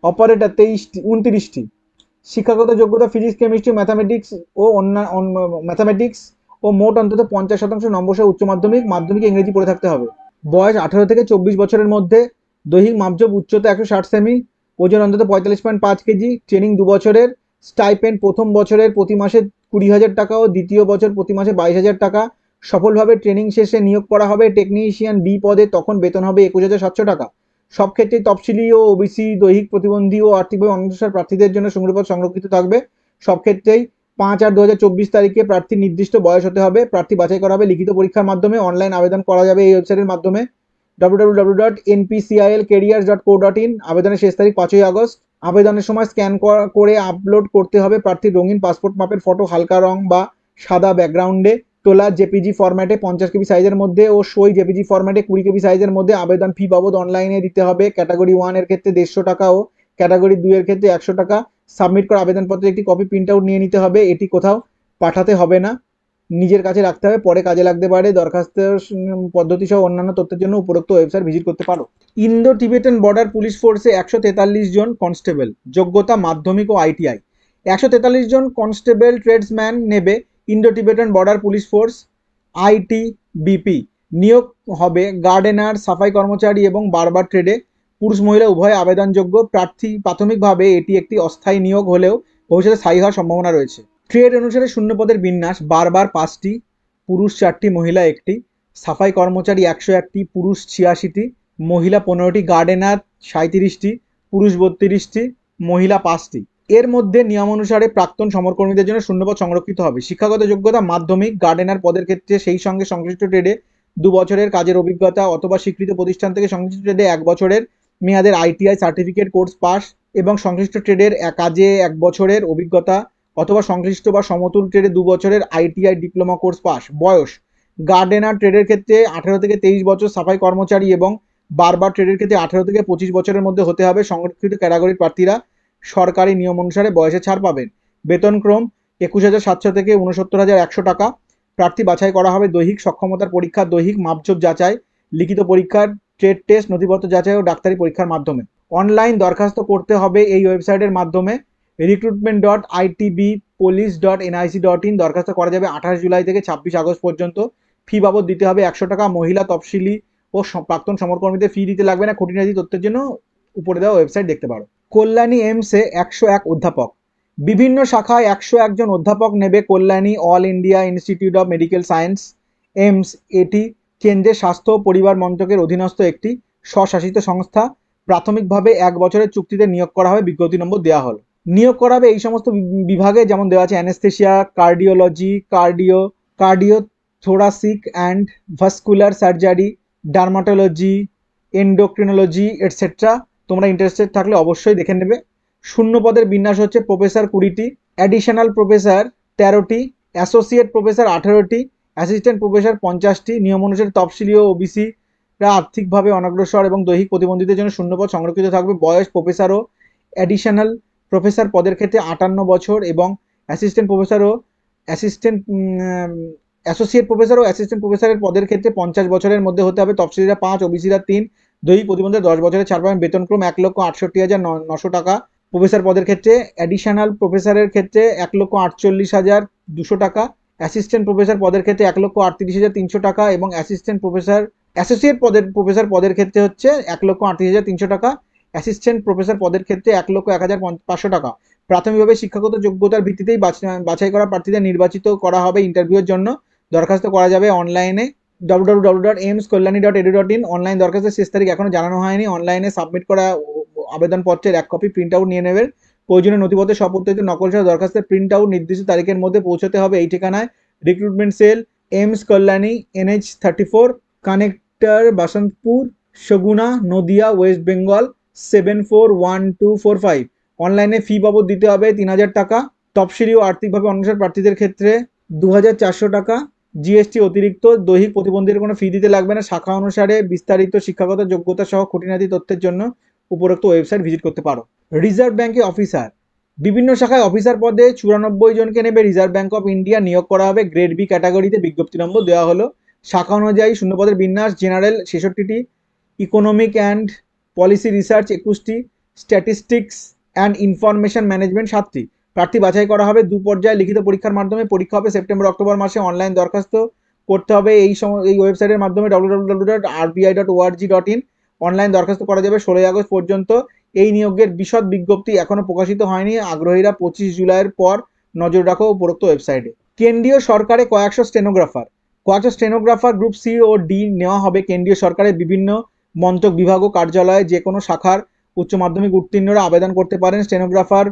অপারেটর 29টি। শিক্ষাগত যোগ্যতা ফিজিক্স, কেমিস্ট্রি, ম্যাথামেটিক্স ও মোট অন্তত 50% নম্বর সহ উচ্চ মাধ্যমিক, মাধ্যমিকে ইংরেজি পড়ে থাকতে হবে। বয়স 18 থেকে 24 বছরের মধ্যে। দৈহিক মাপজোপ উচ্চতা 160 সেমি, ওজন অন্তত 45.5 কেজি। ট্রেনিং 2 বছরের। স্টাইপেন্ড প্রথম বছরের প্রতি মাসে 20,000 টাকা ও দ্বিতীয় বছর প্রতি মাসে 22,000 টাকা। সফলভাবে ট্রেনিং শেষে নিয়োগ করা হবে টেকনিশিয়ান B পদে, তখন বেতন হবে 21,700 টাকা। সব ক্ষেত্রেই তফসিলি ও OBC, দৈহিক প্রতিবন্ধী ও আর্থিকভাবে অনগ্রসর প্রার্থীদের জন্য সংরক্ষণ সংরক্ষিত থাকবে। সব ক্ষেত্রেই 5/8/2024 তারিখে প্রার্থীর নির্দিষ্ট বয়স হতে হবে। প্রার্থী বাছাই করা হবে লিখিত পরীক্ষার মাধ্যমে। অনলাইন আবেদন করা যাবে এই ওয়েবসাইটের মাধ্যমে www.npcil-careers.co.in। আবেদনের শেষ তারিখ 5ই আগস্ট। আবেদনের সময় স্ক্যান করে আপলোড করতে হবে প্রার্থীর রঙিন পাসপোর্ট মাপের ফটো, হালকা রং বা সাদা ব্যাকগ্রাউন্ডে তোলা, JPG ফরম্যাটে 50 কেবি সাইজের মধ্যে ও সই JPG ফরম্যাটে 20 কেবি সাইজের মধ্যে। আবেদন ফি বাবদ অনলাইনে দিতে হবে। ক্যাটাগরি 1 এর ক্ষেত্রে 150 টাকা ও ক্যাটাগরি 2 এর ক্ষেত্রে 100 টাকা। সাবমিট করা আবেদনপত্রের একটি কপি প্রিন্ট আউট নিয়ে নিতে হবে। এটি কোথাও পাঠাতে হবে না, নিজের কাছে রাখতে হবে, পরে কাজে লাগতে পারে। দরখাস্তের পদ্ধতি সহ অন্যান্য তথ্যের জন্য উপরোক্ত ওয়েবসাইট ভিজিট করতে পারো। ইন্দো টিবেটান বর্ডার পুলিশ ফোর্সে 143 জন কনস্টেবল। যোগ্যতা মাধ্যমিক ও ITI। 143 জন কনস্টেবল ট্রেডসম্যান নেবে Indo Tibetan border police force ITBP। নিয়োগ হবে গার্ডেনার, সাফাই কর্মচারী এবং বারবার ট্রেডে। পুরুষ মহিলা উভয় আবেদনযোগ্য। প্রাথমিকভাবে এটি একটি অস্থায়ী নিয়োগ হলেও ভবিষ্যতে স্থায়ী হওয়ার সম্ভাবনা রয়েছে। ট্রেড অনুসারে শূন্যপদের বিন্যাস: বারবার 5টি, পুরুষ 4টি, মহিলা 1টি। সাফাই কর্মচারী 101টি, পুরুষ 86টি, মহিলা 15টি। গার্ডেনার 37টি, পুরুষ 32টি, মহিলা 5টি। এর মধ্যে নিয়মানুসারে প্রাক্তন সমরকর্মীদের জন্য শূন্যপদ সংরক্ষিত হবে। শিক্ষাগত যোগ্যতা মাধ্যমিক। গার্ডেনার পদের ক্ষেত্রে সেই সঙ্গে সংশ্লিষ্ট ট্রেডে 2 বছরের কাজের অভিজ্ঞতা, অথবা স্বীকৃত প্রতিষ্ঠান থেকে সংশ্লিষ্ট ট্রেডে 1 বছরের মেয়াদের ITI সার্টিফিকেট কোর্স পাস এবং সংশ্লিষ্ট ট্রেডের কাজে 1 বছরের অভিজ্ঞতা, অথবা সংশ্লিষ্ট বা সমতুল ট্রেডে 2 বছরের ITI ডিপ্লোমা কোর্স পাস। বয়স গার্ডেনার ট্রেডের ক্ষেত্রে 18 থেকে 23 বছর, সাফাই কর্মচারী এবং বারবার ট্রেডের ক্ষেত্রে 18 থেকে 25 বছরের মধ্যে হতে হবে। সংরক্ষিত ক্যাটাগরির প্রার্থীরা সরকারি নিয়ম অনুসারে বয়সে ছাড় পাবেন। বেতনক্রম 21,700 থেকে 69,100 টাকা। প্রার্থী বাছাই করা হবে দৈহিক সক্ষমতার পরীক্ষা, দৈহিক মাপজোপ যাচাই, লিখিত পরীক্ষার, ট্রেড টেস্ট, নথিপত্র যাচাই ও ডাক্তারি পরীক্ষার মাধ্যমে। অনলাইন দরখাস্ত করতে হবে এই ওয়েবসাইটের মাধ্যমে recruitment.itbpolice.nic.in। দরখাস্ত করা যাবে 28 জুলাই থেকে 26 আগস্ট পর্যন্ত। ফি বাবদ দিতে হবে 100 টাকা। মহিলা, তফসিলি ও প্রাক্তন সমরকর্মীদের ফি দিতে লাগবে না। খুঁটিনাটি তথ্যের জন্য উপরে দেওয়া ওয়েবসাইট দেখতে পারো। কল্যাণী এইমসে 101 অধ্যাপক। বিভিন্ন শাখায় 101 জন অধ্যাপক নেবে Kalyani all India institute of medical science AIIMS. এটি কেন্দ্রের স্বাস্থ্য ও পরিবার মন্ত্রকের অধীনস্থ একটি স্বশাসিত সংস্থা। প্রাথমিকভাবে 1 বছরের চুক্তিতে নিয়োগ করা হবে। বিজ্ঞপ্তি নম্বর দেওয়া হলো। নিয়োগ করা হবে এই সমস্ত বিভাগে, যেমন দেওয়া আছে anaesthesia, cardiology, cardiothoracic and vascular surgery, dermatology, endocrinology etcetera. তোমরা ইন্টারেস্টেড থাকলে অবশ্যই দেখে নেবে। শূন্য পদের বিন্যাস হচ্ছে প্রফেসর 20টি, অ্যাডিশনাল প্রফেসর 13টি, অ্যাসোসিয়েট প্রফেসর 18টি, অ্যাসিস্ট্যান্ট প্রফেসর 50টি। নিয়ম অনুসারে তফসিলি ও ওবিসিরা আর্থিকভাবে অনগ্রসর এবং দৈহিক প্রতিবন্ধীদের জন্য শূন্যপদ সংরক্ষিত থাকবে। বয়স প্রফেসর ও অ্যাডিশনাল প্রফেসর পদের ক্ষেত্রে 58 বছর এবং অ্যাসিস্ট্যান্ট প্রফেসর ও অ্যাসোসিয়েট প্রফেসর ও অ্যাসিস্ট্যান্ট প্রফেসরের পদের ক্ষেত্রে 50 বছরের মধ্যে হতে হবে। তফসিলিরা 5, ওবিসিরা 3, দৈহিক প্রতিবন্ধীরা 10 বছরের ছাড় পাবেন। বেতনক্রম 1,68,900 টাকা প্রফেসর পদের ক্ষেত্রে, অ্যাডিশনাল প্রফেসরের ক্ষেত্রে 1,48,200 টাকা, অ্যাসিস্ট্যান্ট প্রফেসর পদের ক্ষেত্রে 1,38,300 টাকা এবং অ্যাসোসিয়েট প্রফেসর পদের ক্ষেত্রে হচ্ছে 1,38,300 টাকা, অ্যাসিস্ট্যান্ট প্রফেসর পদের ক্ষেত্রে 1,01,500 টাকা। প্রাথমিকভাবে শিক্ষাগত যোগ্যতার ভিত্তিতেই বাছাই করা প্রার্থীদের নির্বাচিত করা হবে ইন্টারভিউয়ের জন্য। দরখাস্ত করা যাবে অনলাইনে www.aimskolani.edu.in। অনলাইন দরখাস্তের শেষ তারিখ এখনো জানানো হয়নি। অনলাইনে সাবমিট করা আবেদনপত্রের এক কপি প্রিন্ট আউট নিয়ে নেবেন। প্রয়োজনীয় নথিপত্রের সপত্রিত নকল সহ দরখাস্তের প্রিন্ট আউট নির্দিষ্ট তারিখের মধ্যে পৌঁছতে হবে এই ঠিকানায়। Recruitment cell, AIIMS Kalyani, NH 34, connector, Basantapur, Saguna, Nadia, West Bengal 741245। অনলাইনে ফি বাবদ দিতে হবে 3,000 টাকা। তফসিলি ও আর্থিকভাবে অনগ্রসর প্রার্থীদের ক্ষেত্রে 2,400 টাকা। জিএসটি অতিরিক্ত। দৈহিক প্রতিবন্ধীদের কোনো ফি দিতে লাগবে না। শাখা অনুসারে বিস্তারিত শিক্ষাগত যোগ্যতা সহ খুঁটিনাটি তথ্যের জন্য উপরোক্ত ওয়েবসাইট ভিজিট করতে পারো। রিজার্ভ ব্যাংকে অফিসার। বিভিন্ন শাখায় অফিসার পদে 94 জনকে নেবে রিজার্ভ ব্যাংক অফ ইন্ডিয়া। নিয়োগ করা হবে গ্রেড বি ক্যাটাগরিতে। বিজ্ঞপ্তি নম্বর দেওয়া হলো। শাখা অনুযায়ী শূন্যপদের বিন্যাস: জেনারেল 66টি, ইকোনমিক অ্যান্ড পলিসি রিসার্চ 21টি, স্ট্যাটিস্টিক্স অ্যান্ড ইনফরমেশন ম্যানেজমেন্ট 7টি। প্রার্থী বাছাই করা হবে 2 পর্যায়ে লিখিত পরীক্ষার মাধ্যমে। পরীক্ষা হবে সেপ্টেম্বর-অক্টোবর মাসে। অনলাইন দরখাস্ত করতে হবে এই ওয়েবসাইটের মাধ্যমে www.rbi.org.in। অনলাইন দরখাস্ত করা যাবে 16 আগস্ট পর্যন্ত। এই নিয়োগের বিশদ বিজ্ঞপ্তি এখনো প্রকাশিত হয়নি। আগ্রহীরা 25 জুলাইয়ের পর নজর রাখো উপরোক্ত ওয়েবসাইটে। কেন্দ্রীয় সরকারে কয়েকশো স্টেনোগ্রাফার গ্রুপ সি ও ডি নেওয়া হবে। কেন্দ্রীয় সরকারের বিভিন্ন মন্ত্রক, বিভাগ ও কার্যালয়ে যে কোনো শাখার উচ্চ মাধ্যমিক উত্তীর্ণরা আবেদন করতে পারেন। স্টেনোগ্রাফার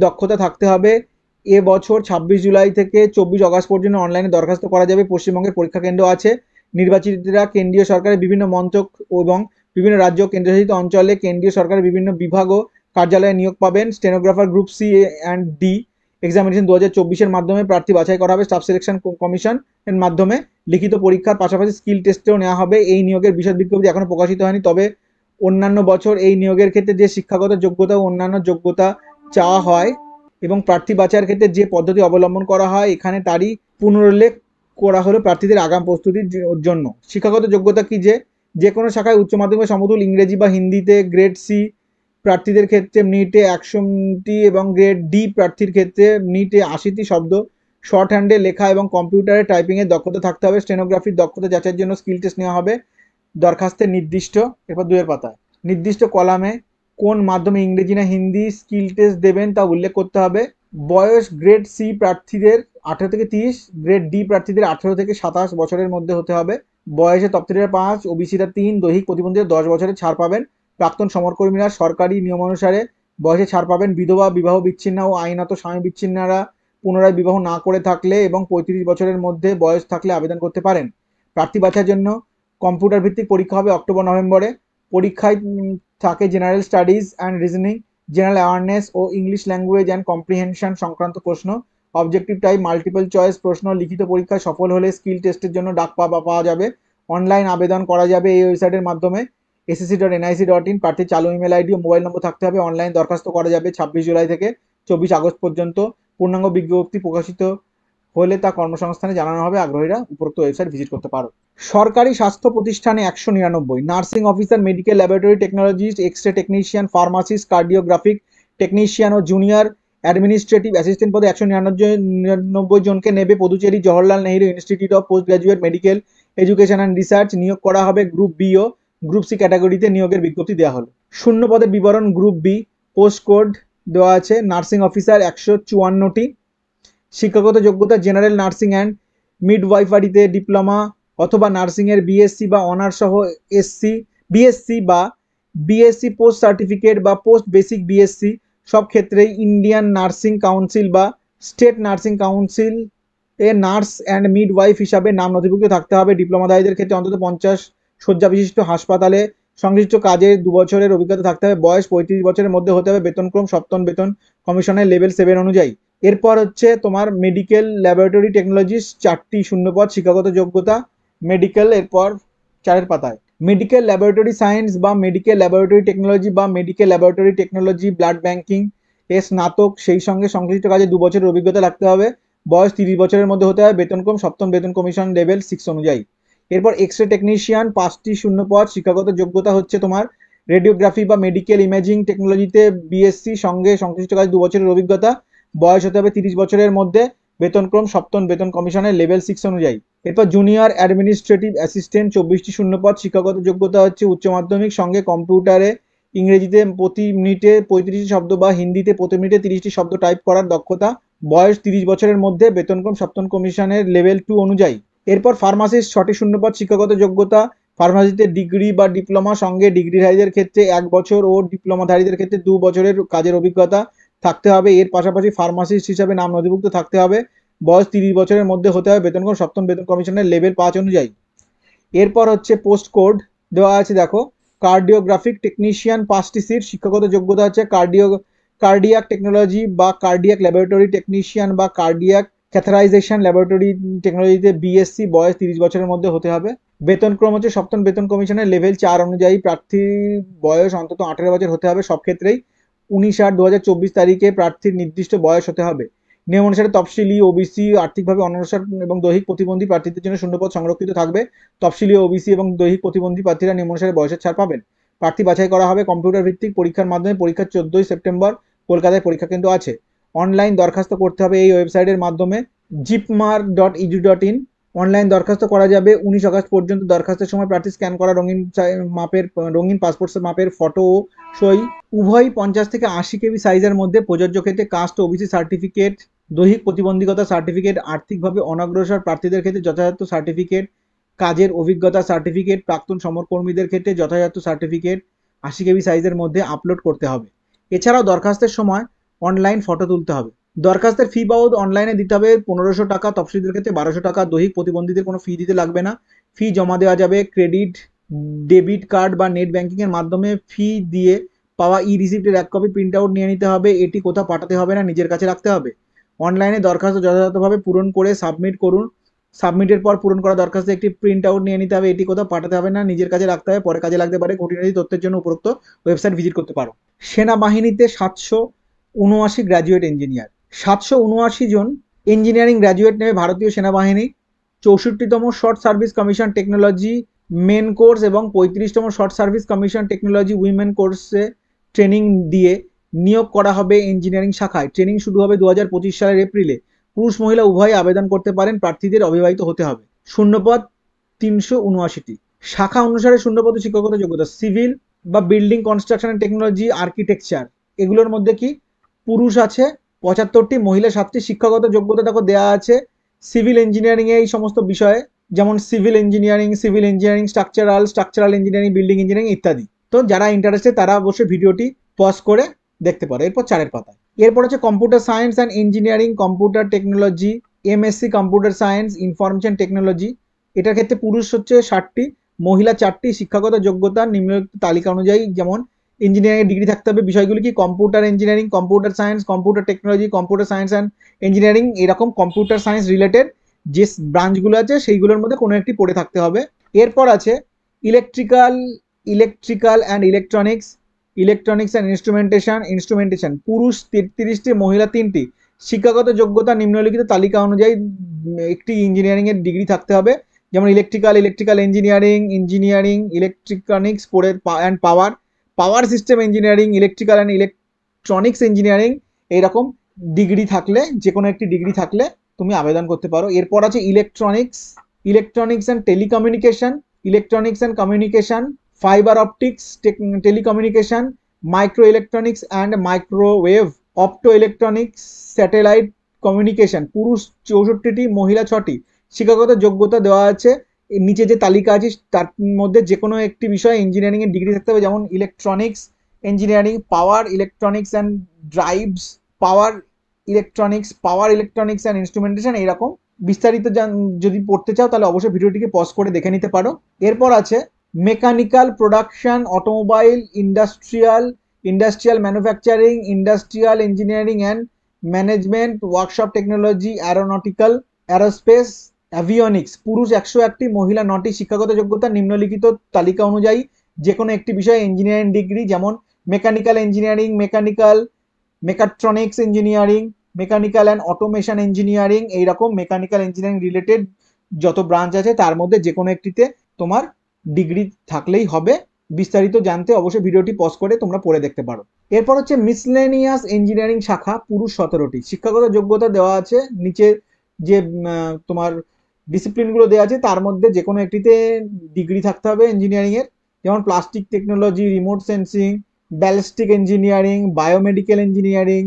দক্ষতা থাকতে হবে। এবছর 26 জুলাই থেকে 24 আগস্ট পর্যন্ত অনলাইনে দরখাস্ত করা যাবে। পশ্চিমবঙ্গের পরীক্ষা কেন্দ্র আছে। নির্বাচিতরা কেন্দ্রীয় সরকারের বিভিন্ন মন্ত্রক এবং বিভিন্ন রাজ্য কেন্দ্রশাসিত অঞ্চলে কেন্দ্রীয় সরকারের বিভিন্ন বিভাগ ও কার্যালয়ে নিয়োগ পাবেন। Stenographer group C and D examination 2024-এর মাধ্যমে প্রার্থী বাছাই করা হবে। স্টাফ সিলেকশন কমিশনের মাধ্যমে লিখিত পরীক্ষার পাশাপাশি স্কিল টেস্টেও নেওয়া হবে। এই নিয়োগের বিশদ বিজ্ঞপ্তি এখনো প্রকাশিত হয়নি। তবে অন্যান্য বছর এই নিয়োগের ক্ষেত্রে যে শিক্ষাগত যোগ্যতা ও অন্যান্য যোগ্যতা চাওয়া হয় এবং প্রার্থী বাছাইয়ের ক্ষেত্রে যে পদ্ধতি অবলম্বন করা হয় এখানে তারই পুনরুল্লেখ করা হলো প্রার্থীদের আগাম প্রস্তুতির জন্য। শিক্ষাগত যোগ্যতা কি? যে কোনো শাখায় উচ্চ মাধ্যমিক সমতুল ইংরেজি বা হিন্দিতে গ্রেড সি প্রার্থীদের ক্ষেত্রে মিনিটে 100টি এবং গ্রেড ডি প্রার্থীর ক্ষেত্রে মিনিটে 80টি শব্দ শর্ট হ্যান্ডে লেখা এবং কম্পিউটারে টাইপিংয়ের দক্ষতা থাকতে হবে। স্টেনোগ্রাফির দক্ষতা যাচাইয়ের জন্য স্কিল টেস্ট নেওয়া হবে। দরখাস্তের নির্দিষ্ট, এরপর 2 পাতায় নির্দিষ্ট কলামে কোন মাধ্যমে ইংরেজি না হিন্দি স্কিল টেস্ট দেবেন তা উল্লেখ করতে হবে। বয়স গ্রেড সি প্রার্থীদের 18 থেকে 30, গ্রেড ডি প্রার্থীদের 18 থেকে 27 বছরের মধ্যে হতে হবে। বয়সে তফসিলিরা 5, ওবিসিরা 3, দৈহিক প্রতিবন্ধীরা 10 বছরের ছাড় পাবেন। প্রাক্তন সমরকর্মীরা সরকারি নিয়ম অনুসারে বয়সে ছাড় পাবেন। বিধবা, বিবাহ বিচ্ছিন্ন ও আইনত স্বামী বিচ্ছিন্নরা পুনরায় বিবাহ না করে থাকলে এবং 35 বছরের মধ্যে বয়স থাকলে আবেদন করতে পারেন। প্রার্থী বাছাইয়ের জন্য কম্পিউটার ভিত্তিক পরীক্ষা হবে অক্টোবর-নভেম্বরে। পরীক্ষায় থাকে general studies and reasoning, general awareness ও ইংলিশ ল্যাঙ্গুয়েজ অ্যান্ড কম্প্রিহেনশন সংক্রান্ত প্রশ্ন। অবজেক্টিভ টাইপ, মাল্টিপল চয়েস প্রশ্ন, লিখিত পরীক্ষায় সফল হলে স্কিল টেস্টের জন্য ডাক পাওয়া যাবে। অনলাইন আবেদন করা যাবে এই ওয়েবসাইটের মাধ্যমে ssc.nic.in। প্রার্থীর চালু ইমেল আইডি ও মোবাইল নম্বর থাকতে হবে। অনলাইন দরখাস্ত করা যাবে 26 জুলাই থেকে 24 আগস্ট পর্যন্ত। পূর্ণাঙ্গ বিজ্ঞপ্তি প্রকাশিত হলে তা কর্মসংস্থানে জানানো হবে। আগ্রহীরা উপরোক্ত ওয়েবসাইট ভিজিট করতে পারো। সরকারি স্বাস্থ্য প্রতিষ্ঠানে 199, nursing officer, medical laboratory technologist, X ray technician, pharmacist, cardiographic technician ও জুনিয়র অ্যাডমিনিস্ট্রেটিভ অ্যাসিস্ট্যান্ট পদে 199 জনকে নেবে Puducherry Jawaharlal Nehru institute of post graduate medical education and research. নিয়োগ করা হবে গ্রুপ বি ও গ্রুপ সি ক্যাটাগরিতে। নিয়োগের বিজ্ঞপ্তি দেওয়া হলো। শূন্য পদের বিবরণ গ্রুপ বি, পোস্ট কোড দেওয়া আছে নার্সিং অফিসার 154টি। শিক্ষাগত যোগ্যতা জেনারেল নার্সিং অ্যান্ড মিডওয়াইফারিতে ডিপ্লোমা অথবা নার্সিংয়ের বিএসসি বা অনার্স সহ বিএসসি বা বিএসসি পোস্ট সার্টিফিকেট বা পোস্ট বেসিক বিএসসি। সব ক্ষেত্রেই ইন্ডিয়ান নার্সিং কাউন্সিল বা state nursing council a nurse and midwife হিসাবে নাম নথিভুক্ত থাকতে হবে। ডিপ্লোমাধারীদের ক্ষেত্রে অন্তত 50 শয্যা বিশিষ্ট হাসপাতালে সংশ্লিষ্ট কাজের 2 বছরের অভিজ্ঞতা থাকতে হবে। বয়স 35 বছরের মধ্যে হতে হবে। বেতনক্রম সপ্তম বেতন কমিশনের লেভেল 7 অনুযায়ী। এরপর হচ্ছে তোমার মেডিকেল ল্যাবরেটরি টেকনোলজিস্ট 4টি শূন্যপদ। শিক্ষাগত যোগ্যতা মেডিকেল। এরপর 4 পাতায় মেডিকেল ল্যাবরেটরি সায়েন্স বা মেডিকেল ল্যাবরেটরি টেকনোলজি বা medical laboratory technology blood banking এ স্নাতক, সেই সঙ্গে সংশ্লিষ্ট কাজে 2 বছরের অভিজ্ঞতা রাখতে হবে। বয়স 30 বছরের মধ্যে হতে হবে। বেতনক্রম সপ্তম বেতন কমিশন লেভেল 6 অনুযায়ী। এরপর এক্স-রে টেকনিশিয়ান 5টি শূন্যপদ। শিক্ষাগত যোগ্যতা হচ্ছে তোমার রেডিওগ্রাফি বা মেডিকেল ইমেজিং টেকনোলজিতে বিএসসি, সঙ্গে সংশ্লিষ্ট কাজ 2 বছরের অভিজ্ঞতা। বয়স হতে হবে 30 বছরের মধ্যে। বেতনক্রম সপ্তম বেতন কমিশনের লেভেল 6 অনুযায়ী। এরপর জুনিয়র অ্যাডমিনিস্ট্রেটিভ অ্যাসিস্ট্যান্ট 24টি শূন্যপদ। শিক্ষাগত যোগ্যতা হচ্ছে উচ্চ মাধ্যমিক, সঙ্গে কম্পিউটারে ইংরেজিতে প্রতি মিনিটে 35টি শব্দ বা হিন্দিতে প্রতি মিনিটে 30টি শব্দ টাইপ করার দক্ষতা। বয়স 30 বছরের মধ্যে। বেতনক্রম সপ্তম কমিশনের লেভেল 2 অনুযায়ী। এরপর ফার্মাসিস্ট 6টি শূন্যপদ। শিক্ষাগত যোগ্যতা ফার্মাসিতে ডিগ্রি বা ডিপ্লোমা, সঙ্গে ডিগ্রিধারীদের ক্ষেত্রে 1 বছর ও ডিপ্লোমাধারীদের ক্ষেত্রে 2 বছরের কাজের অভিজ্ঞতা থাকতে হবে। এর পাশাপাশি ফার্মাসিস্ট হিসাবে নাম নথিভুক্ত থাকতে হবে। বয়স 30 বছরের মধ্যে হতে হবে। বেতনক্রম সপ্তম বেতন কমিশনের লেভেল 5 অনুযায়ী। এরপর হচ্ছে পোস্ট কোড দেওয়া আছে দেখো কার্ডিওগ্রাফিক টেকনিশিয়ান 5টি সিট। শিক্ষাগত যোগ্যতা হচ্ছে কার্ডিয়াক টেকনোলজি বা কার্ডিয়াক ল্যাবরেটরি টেকনিশিয়ান বা কার্ডিয়াক ক্যাথারাইজেশন ল্যাবরেটরি টেকনোলজিতে বিএসসি। বয়স 30 বছরের মধ্যে হতে হবে। বেতনক্রম হচ্ছে সপ্তম বেতন কমিশনের লেভেল 4 অনুযায়ী। প্রার্থীর বয়স অন্তত 18 বছর হতে হবে। সব ক্ষেত্রেই 19/8/2024 তারিখে প্রার্থীর নির্দিষ্ট বয়স হতে হবে। নিয়ম অনুসারে তফসিলি, ওবিসি, আর্থিকভাবে অনগ্রসর এবং দৈহিক প্রতিবন্ধী প্রার্থীদের জন্য শূন্যপদ সংরক্ষিত থাকবে। তফসিলি, ওবিসি এবং দৈহিক প্রতিবন্ধী প্রার্থীরা নিয়ম অনুসারে বয়সের ছাড় পাবেন। প্রার্থী বাছাই করা হবে কম্পিউটার ভিত্তিক পরীক্ষার মাধ্যমে। পরীক্ষা 14 সেপ্টেম্বর কলকাতায় পরীক্ষা কেন্দ্র আছে। অনলাইন দরখাস্ত করতে হবে এই ওয়েবসাইটের মাধ্যমে jipmark.edu.in। অনলাইন দরখাস্ত করা যাবে 19 আগস্ট পর্যন্ত। দরখাস্তের সময় প্রার্থী স্ক্যান করা রঙিন পাসপোর্ট মাপের ফটো ও সই উভয় 50 থেকে 80 কেবি সাইজের মধ্যে। প্রযোজ্য ক্ষেত্রে কাস্ট, ওবিসি সার্টিফিকেট, দৈহিক প্রতিবন্ধকতা সার্টিফিকেট, আর্থিকভাবে অনগ্রসর প্রার্থীদের ক্ষেত্রে যথাযথ সার্টিফিকেট, কাজের অভিজ্ঞতা সার্টিফিকেট, প্রাক্তন সমরকর্মীদের ক্ষেত্রে যথাযথ সার্টিফিকেট 80 কেবি সাইজের মধ্যে আপলোড করতে হবে। এছাড়াও দরখাস্তের সময় অনলাইন ফটো তুলতে হবে। দরখাস্তের ফি বাবদ অনলাইনে দিতে হবে 1500 টাকা, তফসিলিদের ক্ষেত্রে 1200 টাকা। দৈহিক প্রতিবন্ধীদের কোনো ফি দিতে লাগবে না। ফি জমা দেওয়া যাবে ক্রেডিট, ডেবিট কার্ড বা নেট ব্যাংকিংয়ের মাধ্যমে। ফি দিয়ে পাওয়া ই রিসিপ্টের 1 কপি প্রিন্ট আউট নিয়ে নিতে হবে। এটি কোথাও পাঠাতে হবে না, নিজের কাছে রাখতে হবে। অনলাইনে দরখাস্ত যথাযথভাবে পূরণ করে সাবমিট করুন। সাবমিটের পর পূরণ করা দরখাস্তে একটি প্রিন্ট আউট নিয়ে নিতে হবে। এটি কোথাও পাঠাতে হবে না, নিজের কাছে রাখতে হবে, পরে কাজে লাগতে পারে। খুঁটিনাটি তথ্যের জন্য উপরোক্ত ওয়েবসাইট ভিজিট করতে পারো। সেনাবাহিনীতে 779 গ্র্যাজুয়েট ইঞ্জিনিয়ার। 779 জন ইঞ্জিনিয়ারিং গ্র্যাজুয়েট নেবে ভারতীয় সেনাবাহিনী। 64তম short service commission technology men course এবং 35তম short service commission technology women কোর্সে ট্রেনিং দিয়ে নিয়োগ করা হবে ইঞ্জিনিয়ারিং শাখায়। ট্রেনিং শুরু হবে 2025 সালের এপ্রিলে। পুরুষ মহিলা উভয় আবেদন করতে পারেন। প্রার্থীদের অবিবাহিত হতে হবে। শূন্যপদ 379টি। শাখা অনুসারে শূন্যপদ শিক্ষাগত যোগ্যতা সিভিল বা বিল্ডিং কনস্ট্রাকশন টেকনোলজি, আর্কিটেকচার, এগুলোর মধ্যে কি পুরুষ আছে 75টি, মহিলা 7টি। শিক্ষাগত যোগ্যতা দেখো দেওয়া আছে সিভিল ইঞ্জিনিয়ারিং এই সমস্ত বিষয়ে, যেমন civil engineering, structural engineering, building engineering ইত্যাদি। তো যারা ইন্টারেস্টেড তারা অবশ্যই ভিডিওটি পজ করে দেখতে পারে। এরপর 4 পাতায় এরপর হচ্ছে computer science and engineering, computer technology, MSc computer science, information technology. এটার ক্ষেত্রে পুরুষ হচ্ছে 60টি, মহিলা 4টি। শিক্ষাগত যোগ্যতা নিম্নলিখিত তালিকা অনুযায়ী, যেমন ইঞ্জিনিয়ারিং ডিগ্রি থাকতে হবে। বিষয়গুলি কি? Computer engineering, computer science, computer technology, computer science and engineering, এরকম কম্পিউটার সায়েন্স রিলেটেড যে ব্রাঞ্চগুলো আছে সেইগুলোর মধ্যে কোনো একটি পড়ে থাকতে হবে। এরপর আছে electrical, electrical and electronics, electronics and instrumentation, পুরুষ 33টি, মহিলা 3টি। শিক্ষাগত যোগ্যতা নিম্নলিখিত তালিকা অনুযায়ী একটি ইঞ্জিনিয়ারিংয়ের ডিগ্রি থাকতে হবে। যেমন electrical engineering, electronics and power system engineering, electrical and electronics engineering, এইরকম ডিগ্রি থাকলে, যে কোনো একটি ডিগ্রি থাকলে তুমি আবেদন করতে পারো। এরপর আছে electronics and telecommunication, fibre optics, telecommunication, micro electronics and microwave, অপটো electronics, satellite communication, পুরুষ 64টি, মহিলা 6টি। শিক্ষাগত যোগ্যতা দেওয়া আছে নিচে যে তালিকা আছে তার মধ্যে যে কোনো একটি বিষয়ে ইঞ্জিনিয়ারিং এর ডিগ্রি থাকতে হবে। যেমন electronics engineering, power electronics and drives, power electronics and instrumentation, এইরকম বিস্তারিত যদি পড়তে চাও তাহলে অবশ্যই ভিডিওটিকে পজ করে দেখে নিতে পারো। এরপর আছে mechanical production, automobile, industrial manufacturing, industrial engineering and management, workshop technology, aerospace, avionics, পুরুষ 101টি, মহিলা 9টি। শিক্ষাগত যোগ্যতা নিম্নলিখিত তালিকা অনুযায়ী যে কোনো একটি বিষয়ে ইঞ্জিনিয়ারিং ডিগ্রি, যেমন mechanical engineering, mechatronics engineering, mechanical and automation engineering, এইরকম মেকানিক্যাল ইঞ্জিনিয়ারিং রিলেটেড যত ব্রাঞ্চ আছে তার মধ্যে যে কোনো একটিতে তোমার ডিগ্রি থাকলেই হবে। বিস্তারিত জানতে অবশ্যই ভিডিওটি পজ করে তোমরা পড়ে দেখতে পারো। এরপর হচ্ছে মিসলেনিয়াস ইঞ্জিনিয়ারিং শাখা, পুরুষ 17টি। শিক্ষাগত যোগ্যতা দেওয়া আছে নিচে যে তোমার ডিসিপ্লিনগুলো দেওয়া আছে তার মধ্যে যে কোনো একটিতে ডিগ্রি থাকতে হবে ইঞ্জিনিয়ারিংয়ের। যেমন plastic technology, remote sensing, ballistic engineering, biomedical engineering,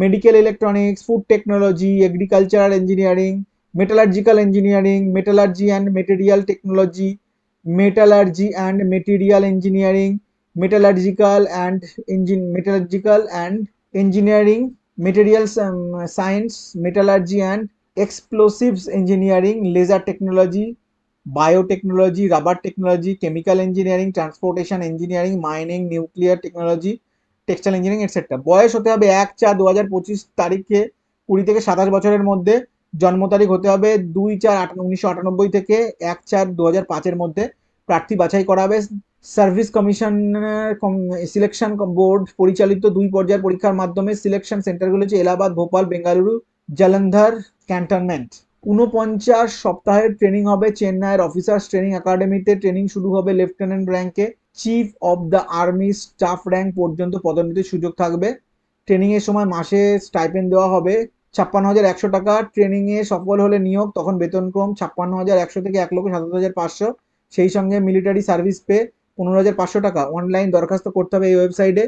medical electronics, food technology, agricultural engineering, metallurgical engineering, metallurgy and material technology, metallurgy and material engineering, metallurgical and engineering, materials science, metallurgy and explosives engineering, laser technology, biotechnology, rubber technology, chemical engineering, transportation engineering, mining, nuclear technology, textile engineering etcetera. বয়স হতে হবে 1/4/2025 তারিখে 20 থেকে 27 বছরের মধ্যে। জন্ম তারিখ হতে হবে 2/4/1998 থেকে 1/4/2005 মধ্যে। প্রার্থী বাছাই করা হবে সার্ভিস কমিশনের সিলেকশন বোর্ড পরিচালিত 2 পর্যায়ের পরীক্ষার মাধ্যমে। সিলেকশন সেন্টারগুলো হচ্ছে এলাহাবাদ, ভোপাল, বেঙ্গালুরু, জালন্ধর ক্যান্টনমেন্ট। 49 সপ্তাহের ট্রেনিং হবে চেন্নাইয়ের অফিসার্স ট্রেনিং একাডেমিতে। ট্রেনিং শুরু হবে লেফটেন্যান্ট র্যাঙ্কে, chief of the army staff rank পর্যন্ত পদোন্নতির সুযোগ থাকবে। ট্রেনিং এর সময় মাসে স্টাইপেন্ড দেওয়া হবে 56,100 টাকা। ট্রেনিং এ সফল হলে নিয়োগ, তখন বেতনক্রম 56,100 থেকে 1,77,500। সেই সঙ্গে মিলিটারি সার্ভিস পে 15,500 টাকা। অনলাইন দরখাস্ত করতে হবে এই ওয়েবসাইটে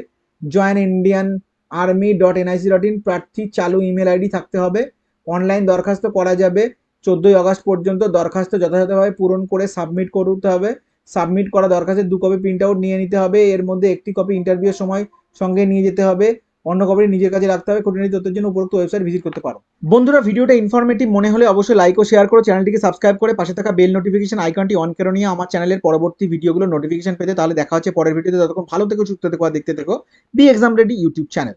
joinindianarmy.nic.in। প্রার্থী চালু ইমেল আইডি থাকতে হবে। অনলাইন দরখাস্ত করা যাবে 14 আগস্ট পর্যন্ত। দরখাস্ত যথাযথভাবে পূরণ করে সাবমিট করতে হবে। সাবমিট করা দরখাস্তের 2 কপি প্রিন্ট আউট নিয়ে নিতে হবে। এর মধ্যে একটি কপি ইন্টারভিউয়ের সময় সঙ্গে নিয়ে যেতে হবে, অন্য কপি নিজের কাছে রাখতে হবে। খুঁটিনাটি তথ্যের জন্য উপরোক্ত ওয়েবসাইট ভিজিট করতে পারো। বন্ধুরা, ভিডিওটা ইনফরমেটিভ মনে হলে অবশ্যই লাইক ও শেয়ার করো, চ্যানেলটিকে সাবস্ক্রাইব করে পাশে থাকা বেল নোটিফিকেশন আইকনটি অন করে নিয়ে আমার চ্যানেলের পরবর্তী ভিডিওগুলো নোটিফিকেশন পেতে। তাহলে দেখা হচ্ছে পরের ভিডিওতে। ততক্ষণ ভালো থেকো, সুস্থ থেকো আর দেখতে থেকো B exam ready YouTube channel.